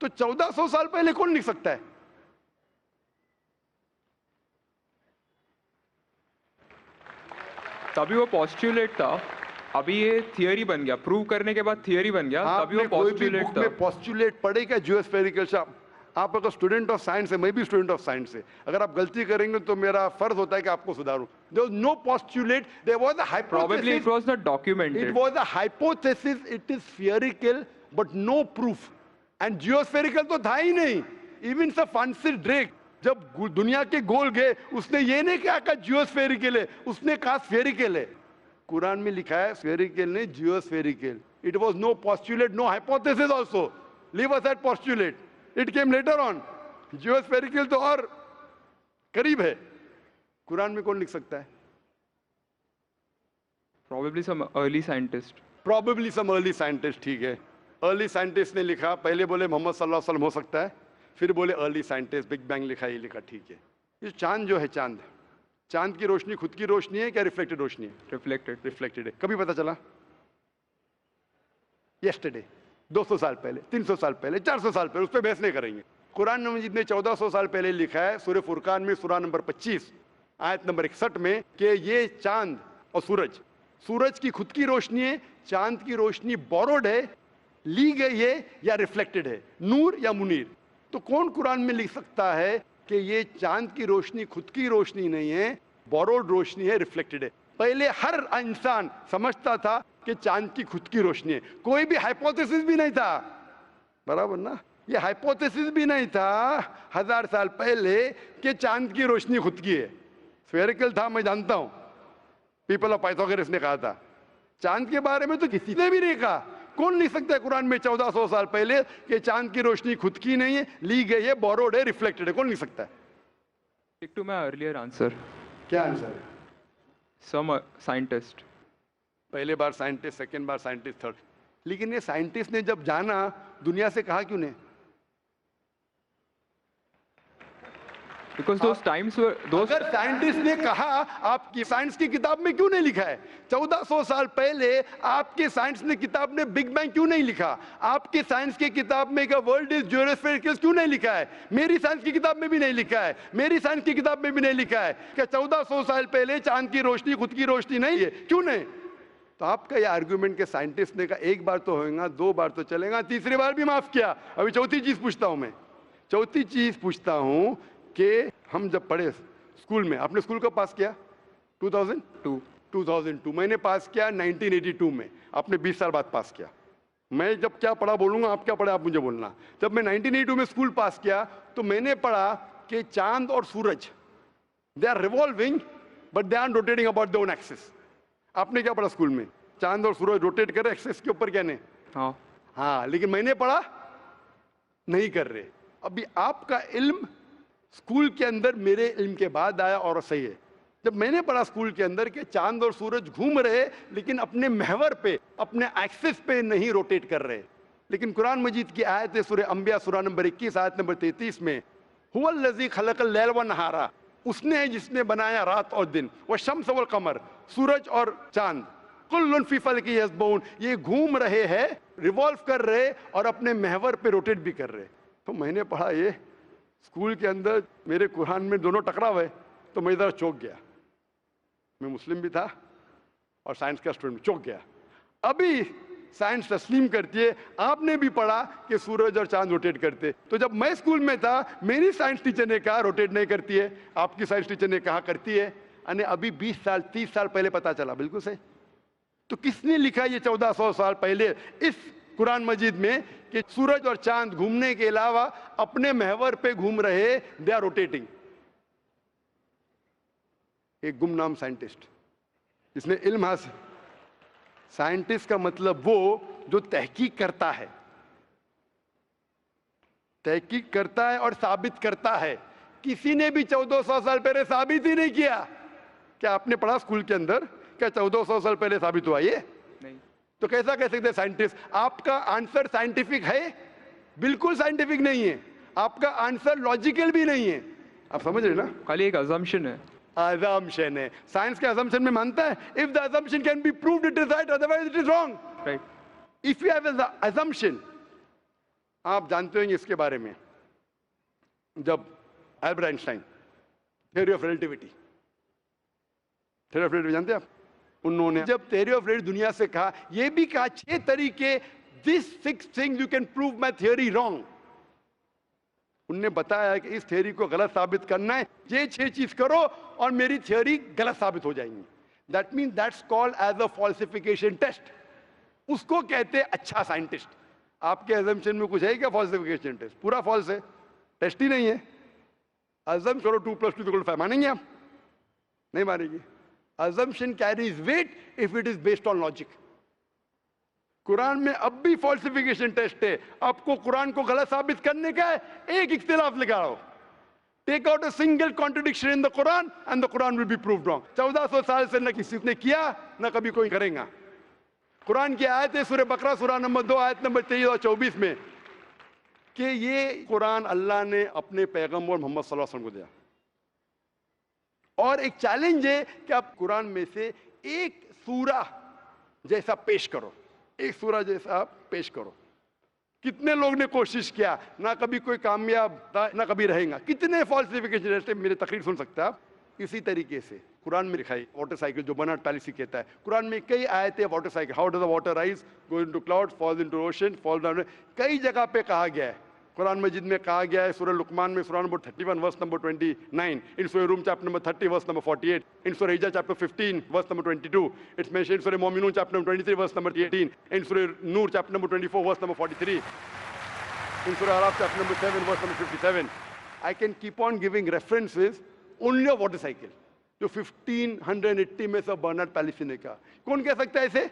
तो 1400 साल पहले कौन लिख सकता है? तभी वो पोस्टुलेट था, अभी ये थियरी बन गया, प्रूव करने के बाद थियरी बन गया, तभी वो पोस्टुलेट था। पोस्टुलेट पढ़ेगा जियोस्फेरिकल शेप। आप अगर स्टूडेंट ऑफ साइंस है, मैं भी स्टूडेंट ऑफ साइंस है, अगर आप गलती करेंगे तो मेरा फर्ज होता है कि आपको सुधारूं। There was no postulate, there was a hypothesis. Probably it was not documented. It was a hypothesis, it is spherical but no proof. And geospherical तो था ही नहीं। Even Sir Francis Drake जब दुनिया के गोल गए, उसने ये नहीं कहा जियोस्फेरिकल है, उसने कहा स्फेरिकल है। कुरान में लिखा है स्फेरिकल नहीं, जियोस्फेरिकल। It was no postulate, no hypothesis also. Leave aside postulate. It came later on. जियोस्फेरिकल तो और करीब है। कुरान में कौन लिख सकता है? Probably some early scientist. Probably some early scientist, ठीक है। अर्ली साइंटिस्ट ने लिखा, पहले बोले मोहम्मद सल्लल्लाहु अलैहि वसल्लम हो सकता है, फिर बोले अर्ली साइंटिस्ट, बिग बैंग लिखा, ये लिखा, ठीक है। ये चांद जो है, चांद की रोशनी खुद की रोशनी है क्या रिफ्लेक्टेड रोशनी है? रिफ्लेक्टेड है। कभी पता चला? यस्टरडे, 200 साल पहले, 300 साल पहले, 400 साल पहले, उस पर बहस नहीं करेंगे। कुरान मजीद ने 1400 साल पहले लिखा है सूरह फुरकान में सूरह नंबर 25 आयत नंबर 61 में कि ये चांद और सूरज की खुद की रोशनी है, चांद की रोशनी बोरोड है, ली गई है या रिफ्लेक्टेड है, नूर या मुनीर। तो कौन कुरान में लिख सकता है कि ये चांद की रोशनी खुद की रोशनी नहीं है, बोरोड रोशनी है, रिफ्लेक्टेड है? पहले हर इंसान समझता था कि चांद की खुद की रोशनी है, कोई भी हाइपोथेसिस भी नहीं था, बराबर ना? ये हाइपोथेसिस भी नहीं था 1000 साल पहले कि चांद की रोशनी खुद की है। स्फेरिकल था, मैं जानता हूं, पीपल ऑफ पाइथागोरस ने कहा था। चांद के बारे में तो किसी ने भी नहीं कहा। कौन लिख सकता है कुरान में 1400 साल पहले कि चांद की रोशनी खुद की नहीं है, ली गई है, बोरोड है, रिफ्लेक्टेड है? कौन लिख सकता है? Stick to my earlier answer. क्या आंसर है? Some scientist. पहले बार साइंटिस्ट, सेकेंड बार साइंटिस्ट, थर्ड। लेकिन ये साइंटिस्ट ने जब जाना, दुनिया से कहा क्यों नहीं? Because those times were those. अगर साइंटिस्ट ने कहा, आपकी साइंस की किताब में क्यों नहीं लिखा है? 1400 साल पहले आपके साइंस ने किताब ने बिग बैंग क्यों नहीं लिखा? आपके साइंस की किताब में वर्ल्ड इज जियोस्फेरिकल क्यों नहीं लिखा है? मेरी साइंस की किताब में भी नहीं लिखा है, मेरी साइंस की किताब में भी नहीं लिखा है कि 1400 साल पहले चांद की रोशनी खुद की रोशनी नहीं है। क्यों नहीं? तो आपका ये आर्गुमेंट के साइंटिस्ट ने कहा एक बार तो होगा, 2 बार तो चलेगा, तीसरी बार भी माफ किया। अभी चौथी चीज पूछता हूं मैं, चौथी चीज पूछता हूं कि हम जब पढ़े स्कूल में, आपने स्कूल कब पास किया? 2002। मैंने पास किया 1982 में, आपने 20 साल बाद पास किया। मैं जब क्या पढ़ा बोलूंगा, आप क्या पढ़े आप मुझे बोलना। जब मैं 1982 में स्कूल पास किया तो मैंने पढ़ा कि चांद और सूरज they are revolving but they are rotating about their own axis. आपने क्या पढ़ा स्कूल में? चांद और सूरज रोटेट कर रहे एक्सिस के ऊपर, क्या नहीं? हाँ, लेकिन मैंने पढ़ा नहीं कर रहे। अभी आपका इल्म स्कूल के अंदर मेरे इल्म के बाद आया और सही है। जब मैंने पढ़ा स्कूल के अंदर कि चांद और सूरज घूम रहे लेकिन अपने महवर पे, अपने एक्सिस पे नहीं रोटेट कर रहे। लेकिन कुरान मजीद की आयत है सूरह अंबिया सूरह नंबर 21 आयत नंबर 33 में, हुवल्लज़ी खलक़ल लैल व नहारा, उसने है जिसने बनाया रात और दिन, व शम्स वल कमर, सूरज और चांद, कुल्लुन फी फ़ल्किन यस्बहून, ये घूम रहे हैं, रिवॉल्व कर रहे और अपने महवर पे रोटेट भी कर रहे। तो मैंने पढ़ा ये स्कूल के अंदर, मेरे कुरान में दोनों टकराव है, तो मैं इधर चौंक गया। मैं मुस्लिम भी था और साइंस का स्टूडेंट, चौंक गया। अभी साइंस तस्लीम करती है, आपने भी पढ़ा कि सूरज और चांद रोटेट करते। तो जब मैं स्कूल में था, मेरी साइंस टीचर ने कहा रोटेट नहीं करती है, आपकी साइंस टीचर ने कहा करती है। अने अभी 20 साल 30 साल पहले पता चला, बिल्कुल सही। तो किसने लिखा ये 1400 साल पहले इस कुरान मजीद में कि सूरज और चांद घूमने के अलावा अपने महवर पे घूम रहे, दे आर रोटेटिंग? एक गुमनाम साइंटिस्ट जिसने इल्म हासिल। साइंटिस्ट का मतलब वो जो तहकीक करता है, तहकीक करता है और साबित करता है। किसी ने भी 1400 साल पहले साबित ही नहीं किया। क्या आपने पढ़ा स्कूल के अंदर क्या 1400 साल पहले साबित हुआ ये? नहीं। तो कैसा कह सकते साइंटिस्ट? आपका आंसर साइंटिफिक है? बिल्कुल साइंटिफिक नहीं है। आपका आंसर लॉजिकल भी नहीं है। आप समझ रहे ना? खाली एक assumption है। assumption है। साइंस के assumption में मानता है if the assumption can be proved it is right, otherwise it is wrong. Right. If you have an assumption, आप जानते होंगे इसके बारे में, जब Albert Einstein theory of relativity, theory of relativity जानते हैं आप? उन्होंने जब थ्योरी ऑफ रिलेटिविटी दुनिया से कहा, ये भी कहा 6 तरीके, this 6 things you can prove my theory wrong. उनने बताया कि इस थ्योरी को गलत साबित करना है, ये 6 चीज करो और मेरी थ्योरी गलत साबित हो जाएंगी। That mean that's called as a falsification test. उसको कहते हैं अच्छा साइंटिस्ट। आपके अजम्पशन में कुछ है क्या फॉल्सिफिकेशन टेस्ट? पूरा फॉल्स है, टेस्ट ही नहीं है। अजम करो 2 + 2 = 5, मानेंगे आप? नहीं मानेंगे। assumption carries weight if it is based on logic. Quran में अब भी फॉल्सिफिकेशन टेस्ट है। आपको कुरान को गलत साबित करने का है, एक इख्तिलाफ लगाओ, take out a single contradiction in the Quran and the Quran will be proved wrong. 1400 साल से न किसी ने किया न कभी कोई करेगा। कुरान की आयत है सूरह बकरा सूरह नंबर 2 आयत नंबर 23 और 24 में कि ये कुरान अल्लाह ने अपने पैगंबर मोहम्मद सल्लल्लाहु अलैहि वसल्लम को दिया। और एक चैलेंज है कि आप कुरान में से एक सूरा जैसा पेश करो, एक सूरा जैसा आप पेश करो। कितने लोग ने कोशिश किया, ना कभी कोई कामयाब था ना कभी रहेगा। कितने फॉल्सिफिकेशन, जैसे मेरे तकरीर सुन सकते हैं आप। इसी तरीके से कुरान में लिखा है वाटर साइकिल, जो बर्नार्ड पैलिसी कहता है। कुरान में कई आयतें water cycle, how does the water rise, go into cloud, falls into ocean, fall down, कई जगह पे कहा गया है। कुरान मजीद में कहा गया है सूरह लुकमान में सूरह नंबर 31 वर्स नंबर 29, इन सूरह Rum chapter number 30 verse number 48, in सूरह Hijr chapter 15 verse number 22, it's mentioned in सूरह Muminun chapter number 23 verse number 18, in सूरह Noor chapter number 24 verse number 43, in Surah Araf chapter number 7 verse number 57. I can keep on giving references only of water cycle जो 1580 में सब Bernard policy ने कहा। कौन कह सकता है इसे?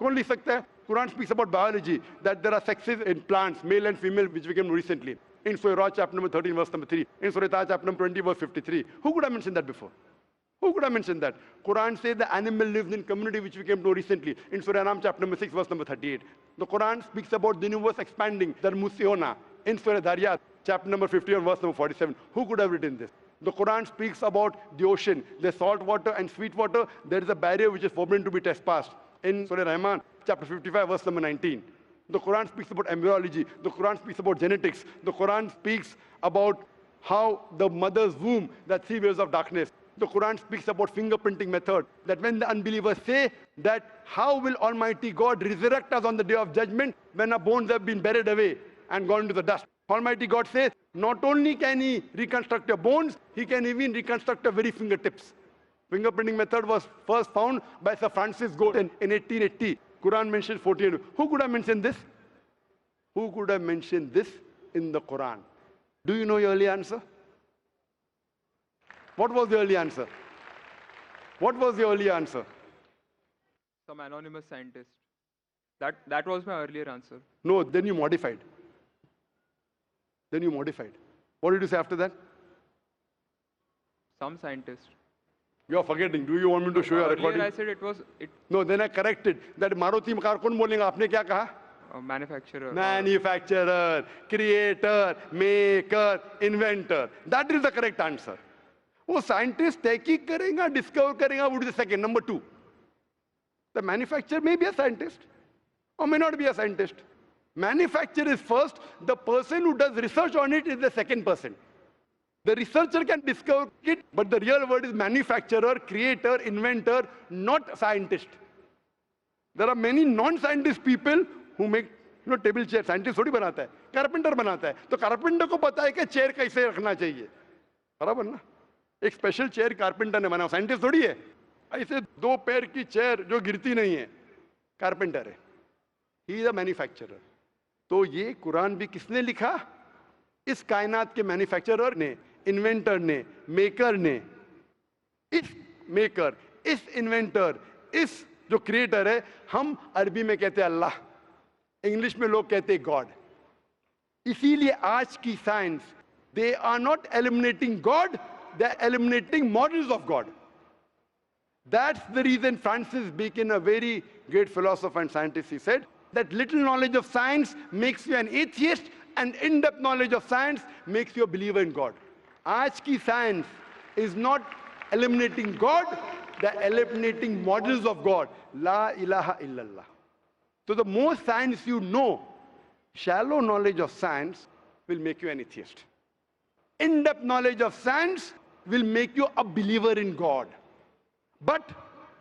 कौन लिख सकता है? Quran speaks about biology that there are sexes in plants, male and female, which we came recently. In Surah Ra chapter number 13 verse number 3, in Surah Taha chapter number 20 verse 53. Who could have mentioned that before? Who could have mentioned that? Quran says the animal lives in community, which we came to recently. In Surah Anam chapter number 6 verse number 38. The Quran speaks about the universe expanding, the Musiona. In Surah Dhariyat chapter number 51 verse number 47. Who could have written this? The Quran speaks about the ocean, the salt water and sweet water. There is a barrier which is forbidden to be trespassed. In Surah Rahman chapter 55 verse number 19. The Quran speaks about embryology. The Quran speaks about genetics. The Quran speaks about how the mother's womb, the 3 waves of darkness. The Quran speaks about fingerprinting method. That when the unbelievers say that how will Almighty God resurrect us on the day of judgment when our bones have been buried away and gone into the dust? Almighty God says, not only can He reconstruct your bones, He can even reconstruct your very fingertips. Fingerprinting method was first found by Sir Francis Galton in 1880. Quran mentions 14. Who could have mentioned this? Who could have mentioned this in the Quran? Do you know your early answer? What was the early answer? What was the early answer? Some anonymous scientist. That was my earlier answer. No, then you modified. Then you modified. What did you say after that? Some scientist. You are forgetting. Do you want me to show you a recording? Earlier I said it was No, then I corrected. That Maruti car कौन बोलेगा? आपने क्या कहा? a manufacturer. Manufacturer, creator, maker, inventor. That is the correct answer. वो scientist तहकीक करेगा, discover करेगा, would be the second. Number 2. The manufacturer may be a scientist or may not be a scientist. Manufacturer is first. The person who does research on it is the second person. The researcher can discover it, but the real word is manufacturer, creator, inventor, not scientist. There are many non-scientist people who make table chair. Scientist थोड़ी बनाता है, carpenter बनाता है. तो carpenter को पता है कि chair कैसे रखना चाहिए. बराबर ना? एक स्पेशल चेयर कारपेंटर ने बनाया, साइंटिस्ट थोड़ी है. ऐसे 2 पैर की चेयर जो गिरती नहीं है, कारपेंटर है. He is a manufacturer. तो ये कुरान भी किसने लिखा? इस कायनात के मैन्युफैक्चरर ने, इन्वेंटर ने, मेकर ने. इस मेकर, इस इन्वेंटर, इस जो क्रिएटर है, हम अरबी में कहते हैं अल्लाह, इंग्लिश में लोग कहते हैं गॉड. इसीलिए आज की science, they are not eliminating god, they are eliminating models of God. That's the reason Francis Bacon, a very great philosopher and scientist, he said that little knowledge of science makes you an atheist and in-depth knowledge of science makes you a believer in God. Aaj ki science is not eliminating God, they're eliminating models of God. La ilaha illallah. So the more science you know, shallow knowledge of science will make you an atheist. In-depth knowledge of science will make you a believer in God. But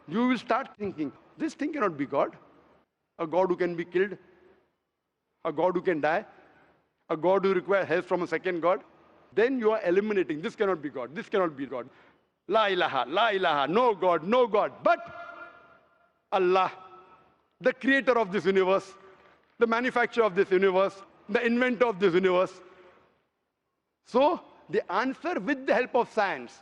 you will start thinking, this thing cannot be God. A God who can be killed, a God who can die, a God who requires help from a second God. Then you are eliminating, this cannot be God, this cannot be God. La ilaha, no God, no God. But Allah, the creator of this universe, the manufacturer of this universe, the inventor of this universe. So, the answer with the help of science.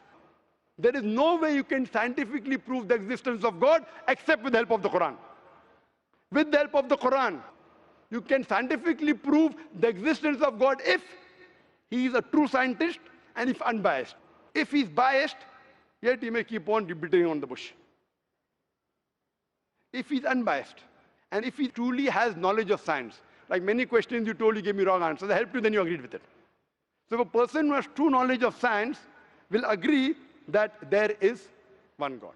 There is no way you can scientifically prove the existence of God except with the help of the Quran. With the help of the Quran, you can scientifically prove the existence of God if he is a true scientist and if unbiased. If he is biased, yet he may keep on beating on the bush. If he is unbiased, and if he truly has knowledge of science, like many questions you told, you gave me wrong answers, I helped you, then you agreed with it. So if a person who has true knowledge of science will agree that there is one God,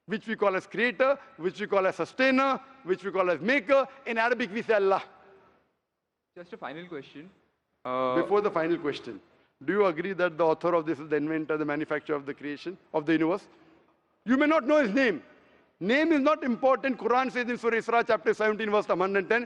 which we call as creator, which we call as sustainer, which we call as maker. In Arabic, we say Allah. Just a final question. Before the final question, do you agree that the author of this is the inventor, the manufacturer of the creation, of the universe? You may not know his name. Name is not important. Quran says in Surah Isra, chapter 17, verse 110,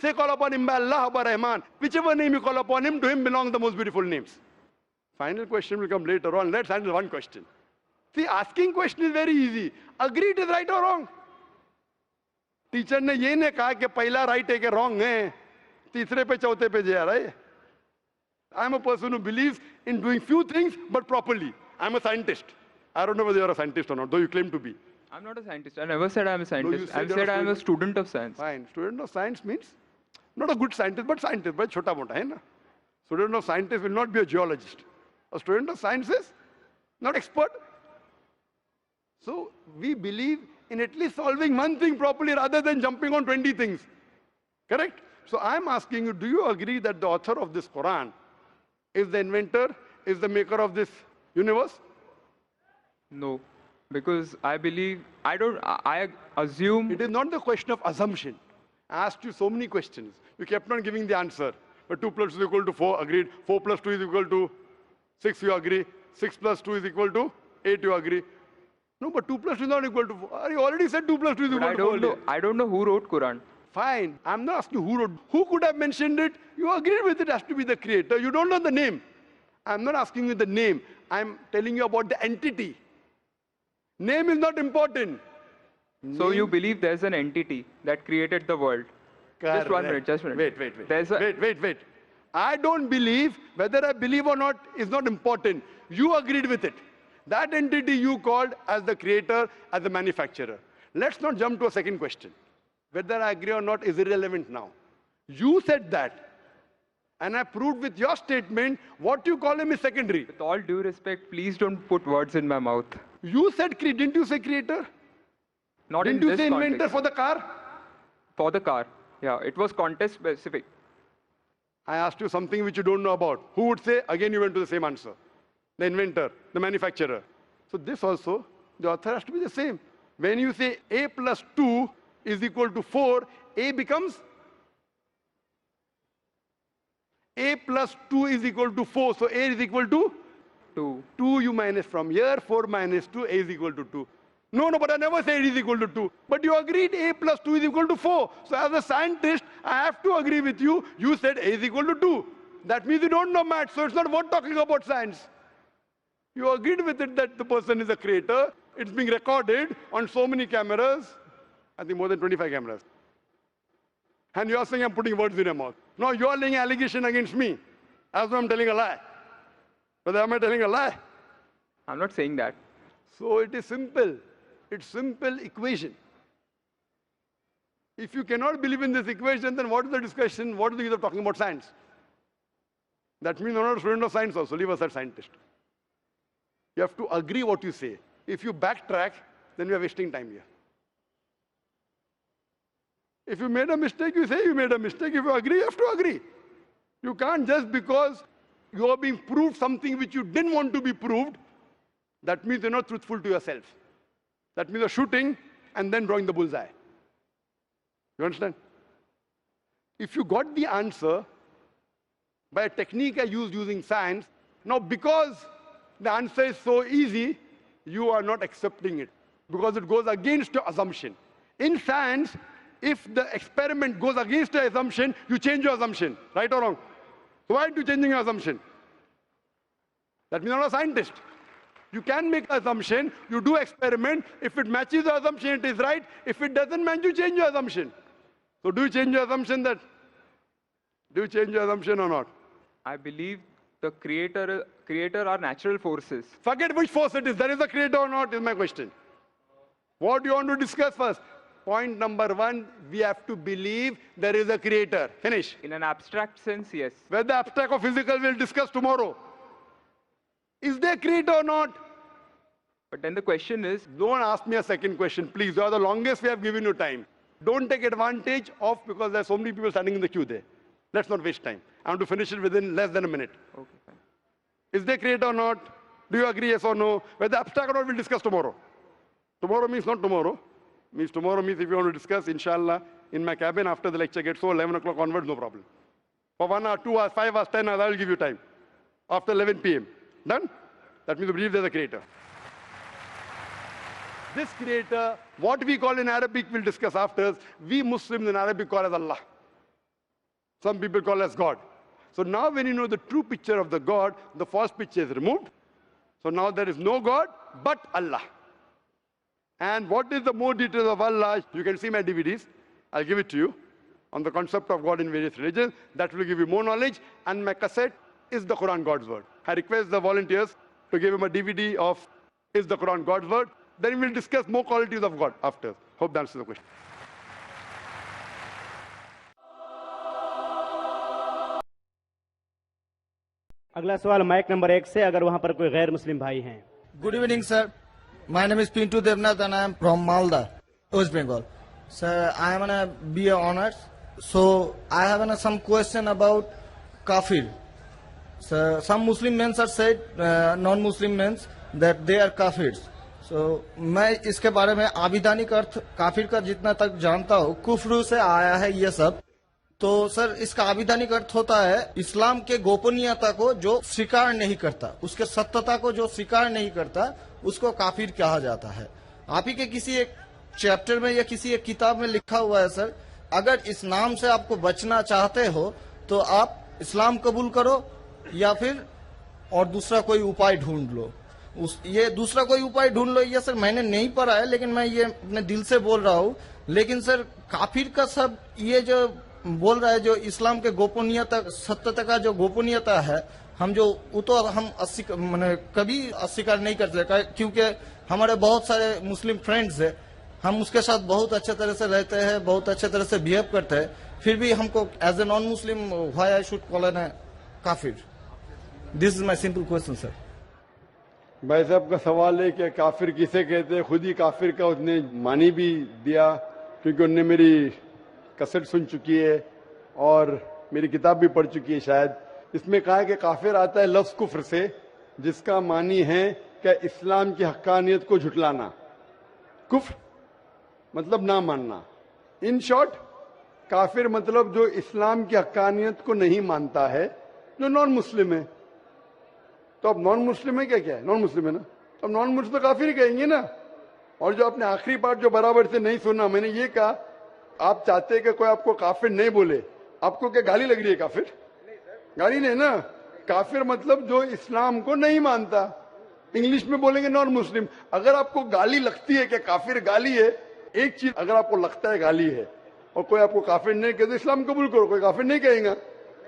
Say call upon him by Allah or by Rahman. Whichever name you call upon him, to him belong the most beautiful names. Final question will come later on. Let's handle one question. See, asking question is very easy. Agree it is right or wrong. Teacher ने ये नहीं कहा कि पहला right है कि wrong है. तीसरे पे चौथे पे जा रहा है. I am a person who believes in doing few things but properly. I am a scientist. I don't know whether you are a scientist or not, though you claim to be. I'm not a scientist. I never said I'm a scientist. No, I said I'm a student of science. Fine. Student of science means not a good scientist, but scientist. But chota mota hai na. Student of scientist will not be a geologist. A student of science is not expert. So we believe in at least solving one thing properly rather than jumping on 20 things. Correct? So I'm asking you, do you agree that the author of this Quran is the inventor, is the maker of this universe? No, because I believe, I assume. It is not the question of assumption. I asked you so many questions. You kept on giving the answer. But 2 plus 2 is equal to 4, agreed. 4 plus 2 is equal to 6 you agree. 6 plus 2 is equal to 8 you agree. No, but 2 plus 2 is not equal to 4. You already said 2 plus 2 is equal to 4. I don't know who wrote Quran. Fine. I'm not asking who wrote. Who could have mentioned it? You agreed with it has to be the creator. You don't know the name. I'm not asking you the name. I'm telling you about the entity. Name is not important. So you believe there's an entity that created the world? Correct. Just 1 minute, just 1 minute. Wait. I don't believe, whether I believe or not is not important. You agreed with it. That entity you called as the creator, as the manufacturer. Let's not jump to a second question. Whether I agree or not is irrelevant now. You said that. And I proved with your statement, what you call him is secondary. With all due respect, please don't put words in my mouth. You said, didn't you say creator? Not Didn't in you this say inventor context. for the car? For the car. Yeah, it was context specific. I asked you something which you don't know about. Who would say? Again, you went to the same answer. The inventor, the manufacturer. So this also, the author has to be the same. When you say A plus 2 is equal to 4, A becomes? A plus 2 is equal to 4. So A is equal to? 2. 2 you minus from here, 4 minus 2, A is equal to 2. No, but I never said it is equal to 2. But you agreed A plus 2 is equal to 4. So as a scientist, I have to agree with you. You said A is equal to 2. That means you don't know maths, so it's not worth talking about science. You agreed with it that the person is a creator. It's being recorded on so many cameras. I think more than 25 cameras. And you are saying I'm putting words in your mouth. No, you are laying an allegation against me. As though I'm telling a lie. Whether am I telling a lie? I'm not saying that. So it is simple. It's simple equation. If you cannot believe in this equation, then what is the discussion? What is the use of talking about science? That means you're not a student of science also. Leave aside scientist. You have to agree what you say. If you backtrack, then you are wasting time here. If you made a mistake, you say you made a mistake. If you agree, you have to agree. You can't just because you are being proved something which you didn't want to be proved, that means you're not truthful to yourself. That means you're shooting and then drawing the bullseye. You understand? If you got the answer by a technique I used using science, now because the answer is so easy, you are not accepting it because it goes against your assumption. In science, if the experiment goes against your assumption, you change your assumption, right or wrong? So why are you changing your assumption? That means you're not a scientist. You can make an assumption, you do experiment. If it matches the assumption, it is right. If it doesn't match, you change your assumption. So do you change your assumption or not? I believe the creator are natural forces. Forget which force it is. There is a creator or not is my question. What do you want to discuss first? Point number 1, we have to believe there is a creator. Finish. In an abstract sense, yes. Whether abstract or physical, we'll discuss tomorrow. Is there a creator or not? But then the question is... Don't ask me a second question, please. You are the longest we have given you time. Don't take advantage of, because there are so many people standing in the queue there. Let's not waste time. I want to finish it within less than a minute. Okay, fine. Is there a creator or not? Do you agree, yes or no? Whether abstract or not, we'll discuss tomorrow. Tomorrow means not tomorrow. Tomorrow means if you want to discuss, inshallah, in my cabin after the lecture gets over, 11 o'clock onwards, no problem. For 1 hour, 2 hours, 5 hours, 10 hours, I will give you time. After 11 p.m. Done? That means you believe there's a creator. This creator, what we call in Arabic, we'll discuss after. We Muslims in Arabic call as Allah. Some people call as God. So now when you know the true picture of the God, the false picture is removed. So now there is no God but Allah. And what is the more details of Allah? You can see my DVDs. I'll give it to you on the concept of God in various religions. That will give you more knowledge. And my cassette is the Quran God's Word. I request the volunteers to give him a DVD of Is the Quran God's Word? Then we'll discuss more qualities of God after. Hope that answers the question. अगला सवाल mic number 1 से, अगर वहां पर कोई गैर मुस्लिम भाई हैं। Good evening, sir. My name is Pintu Devnath and I am from Malda, West Bengal. Sir, I am a BA honors. So I have some question about kafir. So some Muslim men are said, non-Muslim men, that they are kafirs. So मैं इसके बारे में आविधानिक अर्थ काफिर का जितना तक जानता हूँ, कुफ्र से आया है ये सब, तो सर इसका आविधानिक अर्थ होता है इस्लाम के गोपनीयता को जो स्वीकार नहीं करता, उसके सत्यता को जो स्वीकार नहीं करता, उसको काफिर कहा जाता है। आप ही के किसी एक चैप्टर में या किसी एक किताब में लिखा हुआ है सर, अगर इस नाम से आपको बचना चाहते हो तो आप इस्लाम कबूल करो या फिर और दूसरा कोई उपाय ढूंढ लो। ये दूसरा कोई उपाय ढूंढ लो, ये सर मैंने नहीं पढ़ा है, लेकिन मैं ये अपने दिल से बोल रहा हूँ। लेकिन सर काफिर का सब ये जो बोल रहा है, जो इस्लाम के गोपनीयता सत्यता का जो गोपनीयता है, हम जो वो तो हम मैंने कभी अस्वीकार नहीं कर सकते, क्योंकि हमारे बहुत सारे मुस्लिम फ्रेंड्स है, हम उसके साथ बहुत अच्छे तरह से रहते हैं, बहुत अच्छे तरह से बिहेव करते हैं, फिर भी हमको as a non Muslim why I should call an काफिर? This is my simple question sir. भाई साहब का सवाल है कि काफिर किसे कहते हैं। खुद ही काफिर का उसने मानी भी दिया, क्योंकि उनने मेरी कैसेट सुन चुकी है और मेरी किताब भी पढ़ चुकी है शायद। इसमें कहा है कि काफिर आता है लफ्ज कुफ्र से, जिसका मानी है कि इस्लाम की हक्कानियत को झुटलाना। कुफ्र मतलब ना मानना। इन शॉर्ट काफिर मतलब जो इस्लाम की हक्कानियत को नहीं मानता है, जो नॉन मुस्लिम है। तो अब नॉन मुस्लिम है क्या है? नॉन मुस्लिम है ना, तो अब नॉन मुस्लिम तो काफिर कहेंगे ना। और जो आपने आखिरी पार्ट जो बराबर से नहीं सुना, मैंने ये कहा आप चाहते हैं कि कोई आपको काफिर नहीं बोले, आपको क्या गाली लग रही है? काफिर गाली नहीं ना, काफिर मतलब जो इस्लाम को नहीं मानता। इंग्लिश में बोलेंगे नॉन मुस्लिम। अगर आपको गाली लगती है कि काफिर गाली है, एक चीज अगर आपको लगता है गाली है और कोई आपको काफिर नहीं कहते, इस्लाम कबूल करो, कोई काफिर नहीं कहेगा।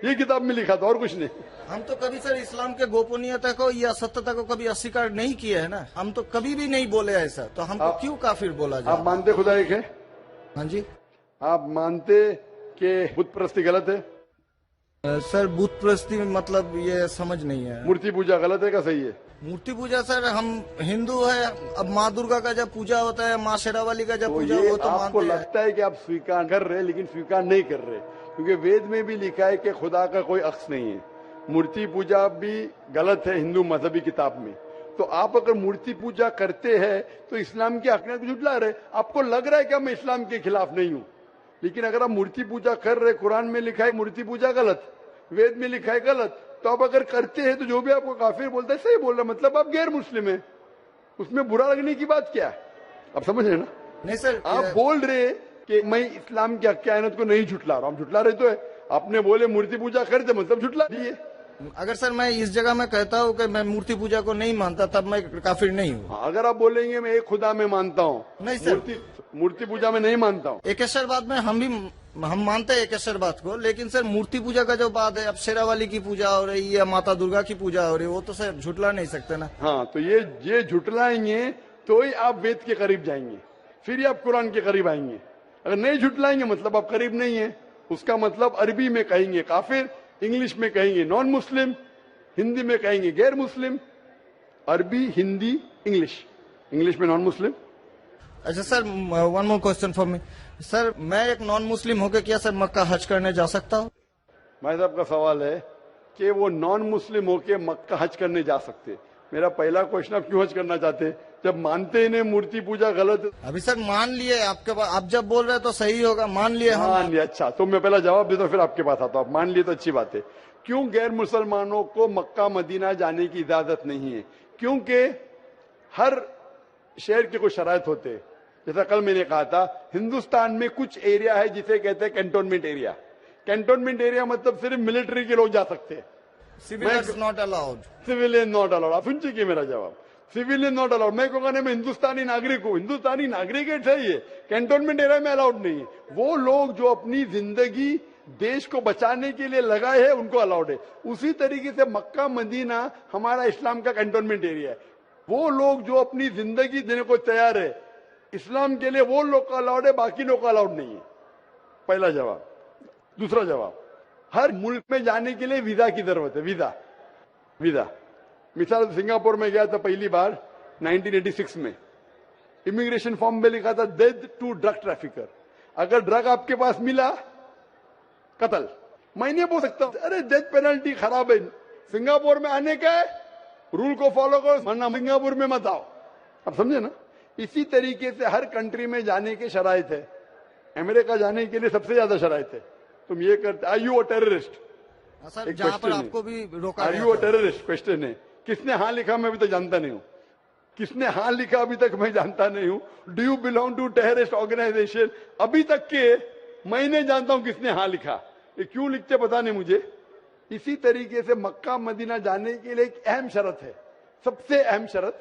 ये किताब में लिखा था और कुछ नहीं। हम तो कभी सर इस्लाम के गोपनीयता को या सत्यता को कभी अस्वीकार नहीं किया है ना, हम तो कभी भी नहीं बोले ऐसा, तो हमको क्यों काफिर बोला जाए? आप मानते खुदा एक है? हाँ जी। आप मानते कि बुत परस्ती गलत है? सर बुत परस्ती मतलब ये समझ नहीं है। मूर्ति पूजा गलत है क्या सही है? मूर्ति पूजा सर हम हिंदू है, अब माँ दुर्गा का जब पूजा होता है, माँ शेरावाली का जब तो पूजा ये हो तो आपको मानते हैं। लगता है कि आप स्वीकार कर रहे हैं, लेकिन स्वीकार नहीं कर रहे, क्योंकि वेद में भी लिखा है कि खुदा का कोई अक्स नहीं है। मूर्ति पूजा भी गलत है हिंदू मजहबी किताब में। तो आप अगर मूर्ति पूजा करते हैं तो इस्लाम की हकीकत को झुठला रहे। आपको लग रहा है कि मैं इस्लाम के खिलाफ नहीं हूं, लेकिन अगर आप मूर्ति पूजा कर रहे, कुरान में लिखा है मूर्ति पूजा गलत, वेद में लिखा है गलत, तो आप अगर करते हैं तो जो भी आपको काफिर बोलता है सही बोल रहा, मतलब आप गैर मुस्लिम है। उसमें बुरा लगने की बात क्या है? आप समझ रहे ना? नहीं सर, आप बोल रहे कि मैं इस्लाम की हक्कानियत को नहीं झुटला रहा हूं। झुटला रहे तो है, आपने बोले मूर्ति पूजा करते मतलब झुटला दिए। अगर सर मैं इस जगह में कहता हूँ कि मैं मूर्ति पूजा को नहीं मानता, तब मैं काफिर नहीं हूँ। अगर आप बोलेंगे मैं एक खुदा में मानता हूँ, नहीं सर, मूर्ति पूजा में नहीं मानता हूँ। एकेश्वरवाद में हम मानते हैं एकेश्वरवाद को, लेकिन सर मूर्ति पूजा का जो बात है, अब शेरावाली की पूजा हो रही है या माता दुर्गा की पूजा हो रही है, वो तो सर झुटला नहीं सकते ना। हाँ, तो ये झुटलाएंगे तो ही आप वेद के करीब जाएंगे, फिर ही आप कुरान के करीब आएंगे। अगर नहीं झुटलाएंगे मतलब आप करीब नहीं है। उसका मतलब अरबी में कहेंगे काफिर, इंग्लिश में कहेंगे नॉन मुस्लिम, हिंदी में कहेंगे गैर मुस्लिम। अरबी, हिंदी, इंग्लिश में नॉन मुस्लिम। अच्छा sir, one more question for me sir, मैं एक नॉन मुस्लिम होकर क्या सर मक्का हज करने जा सकता हूँ? भाई साहब का सवाल है कि वो नॉन मुस्लिम होके मक्का हज करने जा सकते। मेरा पहला क्वेश्चन, आप क्यों हज करना चाहते जब मानते ही मूर्ति पूजा गलत? अभी सर मान लिए आपके पास, आप जब बोल रहे हैं तो सही होगा, मान लिए हम। मान लिया, अच्छा तो मैं पहला जवाब देता हूँ फिर आपके पास आता हूँ। आप मान लिए तो अच्छी बात है। क्यों गैर मुसलमानों को मक्का मदीना जाने की इजाजत नहीं है? क्योंकि हर शहर के कुछ शराइत होते हैं। जैसा कल मैंने कहा था, हिंदुस्तान में कुछ एरिया है जिसे कहते हैं कैंटोनमेंट एरिया। कैंटोनमेंट एरिया मतलब सिर्फ मिलिट्री के लोग जा सकते हैं, civilians not allowed. Civilian not allowed. आप सुन चुके मेरा जवाब, सिविलियन नॉट अलाउड। मैं कहूँगा मैं हिंदुस्तानी नागरिक हूँ, हिंदुस्तानी नागरिक है सही है, कैंटोनमेंट एरिया में अलाउड नहीं है। वो लोग जो अपनी जिंदगी देश को बचाने के लिए लगाए हैं उनको अलाउड है। उसी तरीके से मक्का मदीना हमारा इस्लाम का कैंटोनमेंट एरिया है। वो लोग जो अपनी जिंदगी देने को तैयार है इस्लाम के लिए, वो लोग का अलाउड है, बाकी लोग का अलाउड नहीं है। पहला जवाब। दूसरा जवाब, हर मुल्क में जाने के लिए वीजा की जरूरत है। वीजा मिसाल सिंगापुर में गया था पहली बार 1986 में, इमिग्रेशन फॉर्म में लिखा था डेथ टू ड्रग ट्रैफिकर। अगर ड्रग आपके पास मिला, कत्ल। मैं नहीं बोल सकता अरे डेथ पेनल्टी खराब है, सिंगापुर में आने का है, रूल को फॉलो करो, वरना सिंगापुर में मत आओ। आप समझे ना? इसी तरीके से हर कंट्री में जाने के शराइत है। अमेरिका जाने के लिए सबसे ज्यादा शराइत है, तुम ये करते, are you a terrorist? Sir एक जहाँ पर question है। आपको भी रोका आर गया यू अ था। टेररिस्ट? क्वेश्चन है। किसने हाँ लिखा मैं अभी तक जानता नहीं हूँ। किसने हाँ लिखा अभी तक मैं जानता नहीं हूँ। Do you belong to terrorist organisation? अभी तक के मैं नहीं जानता हूँ किसने हाँ लिखा। ये क्यों लिखते पता नहीं मुझे। इसी तरीके से मक्का मदीना जाने के लिए एक अहम शर्त है, सबसे अहम शर्त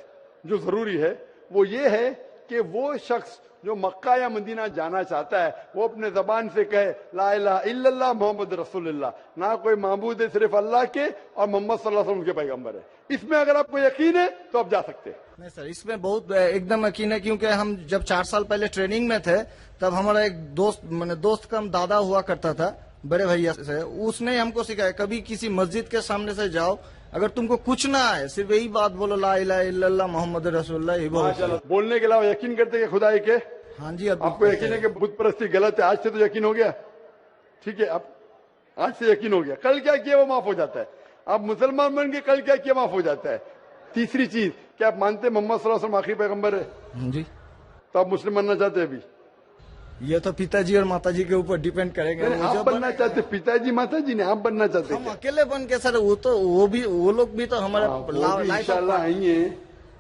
जो जरूरी है वो ये है कि वो शख्स जो मक्का या मदीना जाना चाहता है वो अपने जबान से कहे ला इलाहा इल्लल्लाह मोहम्मद रसूलुल्लाह, ना कोई माबूद है सिर्फ अल्लाह के और मोहम्मद सल्लल्लाहु अलैहि वसल्लम के पैगंबर है। इसमें अगर आपको यकीन है तो आप जा सकते हैं। नहीं सर, इसमें बहुत एकदम यकीन है, क्योंकि हम जब 4 साल पहले ट्रेनिंग में थे तब हमारा एक दोस्त, मैंने दोस्त का दादा हुआ करता था बड़े भैया से, उसने हमको सिखाया कभी किसी मस्जिद के सामने से जाओ, अगर तुमको कुछ ना आए सिर्फ यही बात बोलो ला इलाहा इल्लल्लाह मोहम्मद रसूलुल्लाह, ये बहुत माशाल्लाह। बोलने के अलावा यकीन करते हैं खुदा एक है? हाँ जी। अब आपको यकीन है कि बुत परस्ती गलत है? आज से तो यकीन हो गया, ठीक है। अब आज से यकीन हो गया, कल क्या किया वो माफ हो जाता है। आप मुसलमान बन के कल क्या किया माफ हो जाता है। तीसरी चीज, क्या आप मानते हैं मोहम्मद सल्लल्लाहु अलैहि वसल्लम आखिरी पैगंबर है? हाँ जी। तो आप मुस्लिम बनना चाहते हैं? अभी ये तो पिताजी और माताजी के ऊपर डिपेंड करेगा। आप बनना चाहते, पिताजी माताजी ने, आप बनना चाहते हम अकेले बन के सर, वो लोग भी तो हमारे इंशाल्लाह आएंगे।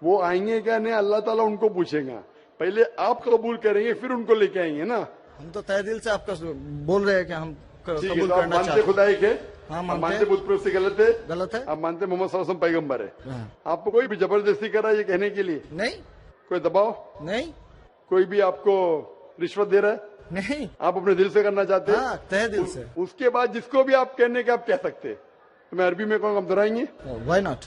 वो आएंगे क्या नहीं, अल्लाह ताला उनको पूछेगा। पहले आप कबूल करेंगे फिर उनको लेके आएंगे ना। हम तो तहे दिल से आपका बोल रहे हैं कि हम ठीक है, कबूल तो आप करना मानते चाहते हैं। खुदा एक है? हाँ, आप मानते बुत परस्ती गलत है? गलत है। आप मानते मोहम्मद सल्लल्लाहु अलैहि वसल्लम पैगंबर है? हाँ। आपको कोई भी जबरदस्ती कर रहा है ये कहने के लिए? नहीं कोई दबाव नहीं कोई भी आपको रिश्वत दे रहा है? नहीं। आप अपने दिल से करना चाहते हैं? हाँ, तहे दिल से। उसके बाद जिसको भी आप कहने के आप कह सकते हैं। तो मैं अरबी में कहूँगा, आप दोहराएंगे? Why not?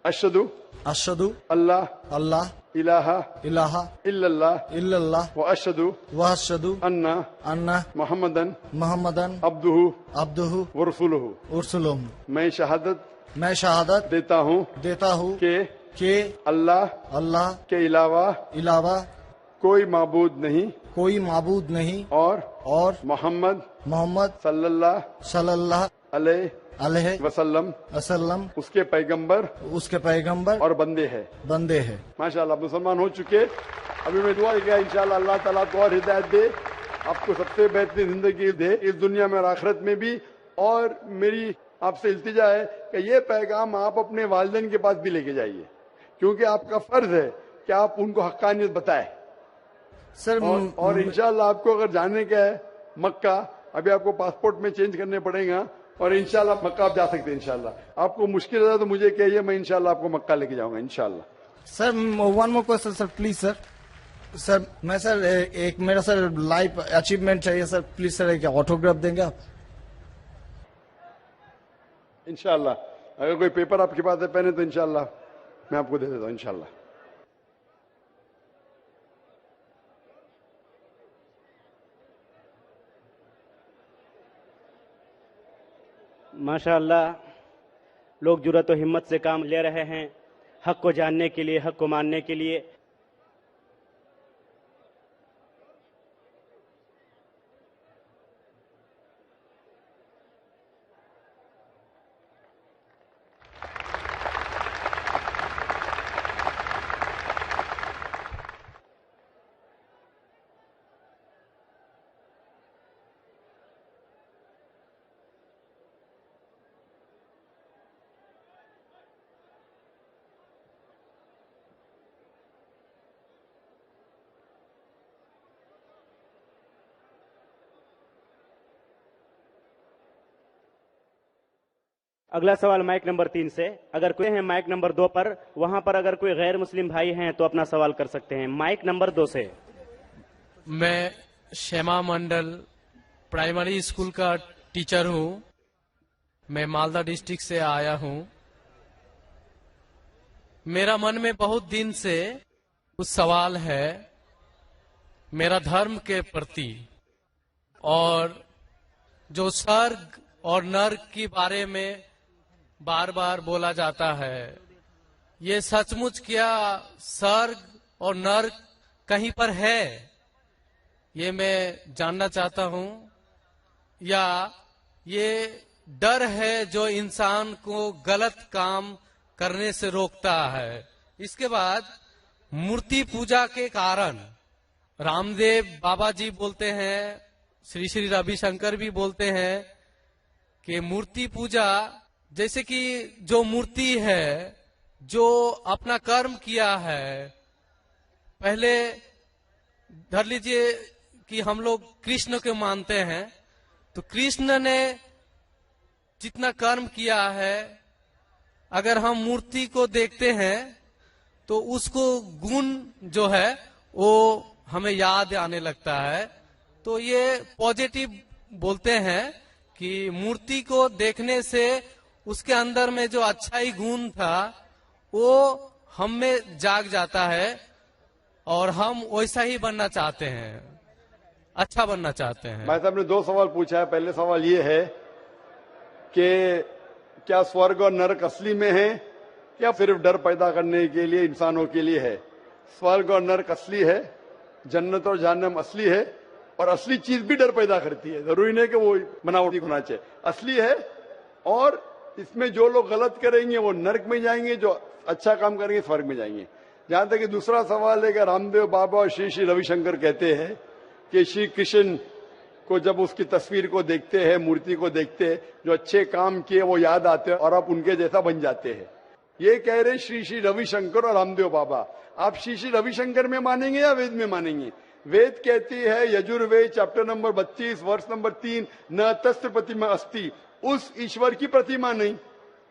अशहदु अशहदु अल्लाह अल्लाह इलाहा इलाहा इल्लल्लाह इल्लल्लाह व अशहदु व अशहदु अन्ना अन्ना मोहम्मदन मोहम्मदन अब्दुहु अब्दुहु व रसूलुहु। उरसुलुहु। मैं शहादत मैं शहादत देता हूँ देता हूँ कि कि अल्लाह अल्लाह के अलावा इलावा कोई माबूद नहीं कोई माबूद नहीं और मोहम्मद सल्लल्लाहु अलैहि वसल्लम उसके पैगंबर और बंदे हैं। माशाल्लाह मुसलमान हो चुके। अभी मैं दुआ किया इंशाल्लाह अल्लाह ताला को और हिदायत दे, आपको सबसे बेहतरीन जिंदगी दे इस दुनिया में और आखिरत में भी। और मेरी आपसे इल्तिजा है कि ये पैगाम आप अपने वालिदैन के पास भी लेके जाइए, क्योंकि आपका फर्ज है कि आप उनको हक्कानियत बताएं सर। और इंशाल्लाह आपको अगर जाने का है मक्का, अभी आपको पासपोर्ट में चेंज करने पड़ेगा और इंशाल्लाह मक्का आप जा सकते हैं। इंशाल्लाह आपको मुश्किल है तो मुझे कहिए, मैं इंशाल्लाह आपको मक्का लेके जाऊंगा इंशाल्लाह। Sir one more question sir, please sir. Sir मैं सर एक मेरा सर लाइफ अचीवमेंट चाहिए सर, प्लीज सर एक ऑटोग्राफ देंगे आप? इंशाल्लाह अगर कोई पेपर आपके पास है पहने तो इंशाल्लाह मैं आपको दे देता हूँ इंशाल्लाह। माशाअल्लाह लोग जुर्रत और हिम्मत से काम ले रहे हैं, हक को जानने के लिए, हक को मानने के लिए। अगला सवाल माइक नंबर 3 से। अगर कोई है माइक नंबर 2 पर, वहां पर अगर कोई गैर मुस्लिम भाई हैं तो अपना सवाल कर सकते हैं। माइक नंबर 2 से। मैं श्यामा मंडल प्राइमरी स्कूल का टीचर हूं। मैं मालदा डिस्ट्रिक्ट से आया हूं। मेरा मन में बहुत दिन से कुछ सवाल है मेरा धर्म के प्रति, और जो स्वर्ग और नर्क के बारे में बार बार बोला जाता है, ये सचमुच क्या स्वर्ग और नर्क कहीं पर है? ये मैं जानना चाहता हूं, या ये डर है जो इंसान को गलत काम करने से रोकता है। इसके बाद मूर्ति पूजा के कारण रामदेव बाबा जी बोलते हैं श्री श्री रविशंकर भी बोलते हैं कि मूर्ति पूजा, जैसे कि जो मूर्ति है, जो अपना कर्म किया है, पहले धर लीजिए कि हम लोग कृष्ण को मानते हैं, तो कृष्ण ने जितना कर्म किया है, अगर हम मूर्ति को देखते हैं तो उसको गुण जो है वो हमें याद आने लगता है। तो ये पॉजिटिव बोलते हैं कि मूर्ति को देखने से उसके अंदर में जो अच्छाई गुण था वो हम में जाग जाता है और हम वैसा ही बनना चाहते हैं, अच्छा बनना चाहते हैं। भाई साहब ने 2 सवाल पूछा है। पहले सवाल ये है कि क्या स्वर्ग और नरक असली में है या सिर्फ डर पैदा करने के लिए इंसानों के लिए है? स्वर्ग और नरक असली है, जन्नत और जहन्नम असली है, और असली चीज भी डर पैदा करती है। जरूरी नहीं कि वो बनावटी होना चाहिए, असली है। और इसमें जो लोग गलत करेंगे वो नरक में जाएंगे, जो अच्छा काम करेंगे स्वर्ग में जाएंगे। जहां तक कि दूसरा सवाल है कि रामदेव बाबा और श्री श्री रविशंकर कहते हैं कि श्री कृष्ण को जब उसकी तस्वीर को देखते हैं, मूर्ति को देखते हैं, जो अच्छे काम किए वो याद आते हैं और आप उनके जैसा बन जाते हैं। ये कह रहे श्री श्री रविशंकर और रामदेव बाबा। आप श्री श्री रविशंकर में मानेंगे या वेद में मानेंगे? वेद कहती है, यजुर्वेद चैप्टर नंबर 32 वर्ष नंबर 3, न तस्य प्रतिमा अस्ति, उस ईश्वर की प्रतिमा नहीं।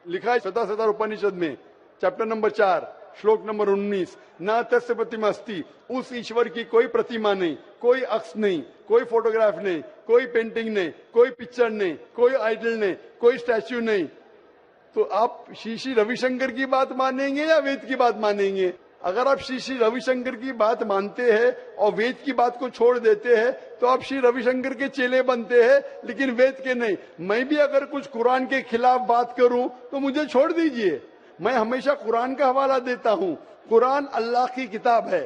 लिखा है शतशतर उपनिषद में चैप्टर नंबर 4 श्लोक नंबर 19, न तस्य प्रतिमा अस्ति, उस ईश्वर की कोई प्रतिमा नहीं, कोई अक्ष नहीं, कोई फोटोग्राफ नहीं, कोई पेंटिंग नहीं, कोई पिक्चर नहीं, कोई आइडल नहीं, कोई स्टैच्यू नहीं। तो आप श्री श्री रविशंकर की बात मानेंगे या वेद की बात मानेंगे? अगर आप श्री श्री रविशंकर की बात मानते हैं और वेद की बात को छोड़ देते हैं तो आप श्री रविशंकर के चेले बनते हैं, लेकिन वेद के नहीं। मैं भी अगर कुछ कुरान के खिलाफ बात करूं तो मुझे छोड़ दीजिए। मैं हमेशा कुरान का हवाला देता हूं। कुरान अल्लाह की किताब है,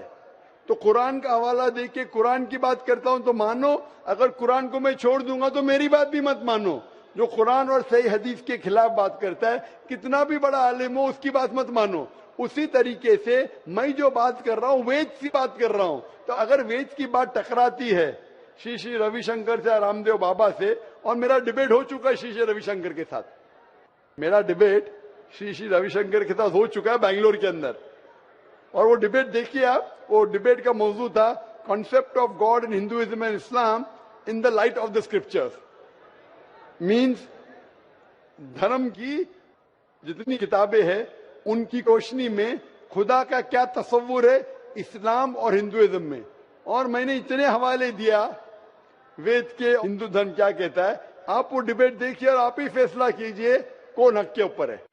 तो कुरान का हवाला देके कुरान की बात करता हूं तो मानो। अगर कुरान को मैं छोड़ दूंगा तो मेरी बात भी मत मानो। जो कुरान और सही हदीस के खिलाफ बात करता है, कितना भी बड़ा आलिम हो, उसकी बात मत मानो। उसी तरीके से मैं जो बात कर रहा हूं वेद की बात कर रहा हूं। तो अगर वेद की बात टकराती है श्री श्री रविशंकर से, रामदेव बाबा से, और मेरा डिबेट हो चुका है श्री श्री रविशंकर के साथ, मेरा डिबेट श्री श्री रविशंकर के साथ हो चुका है बैंगलोर के अंदर। और वो डिबेट देखिए आप, वो डिबेट का मौजू था concept of God in Hinduism and Islam in the light of the scriptures. Means धर्म की जितनी किताबें हैं उनकी रोशनी में खुदा का क्या तस्वुर है इस्लाम और हिंदुइज्म में। और मैंने इतने हवाले दिया वेद के, हिंदू धर्म क्या कहता है। आप वो डिबेट देखिए और आप ही फैसला कीजिए कौन हक के ऊपर है।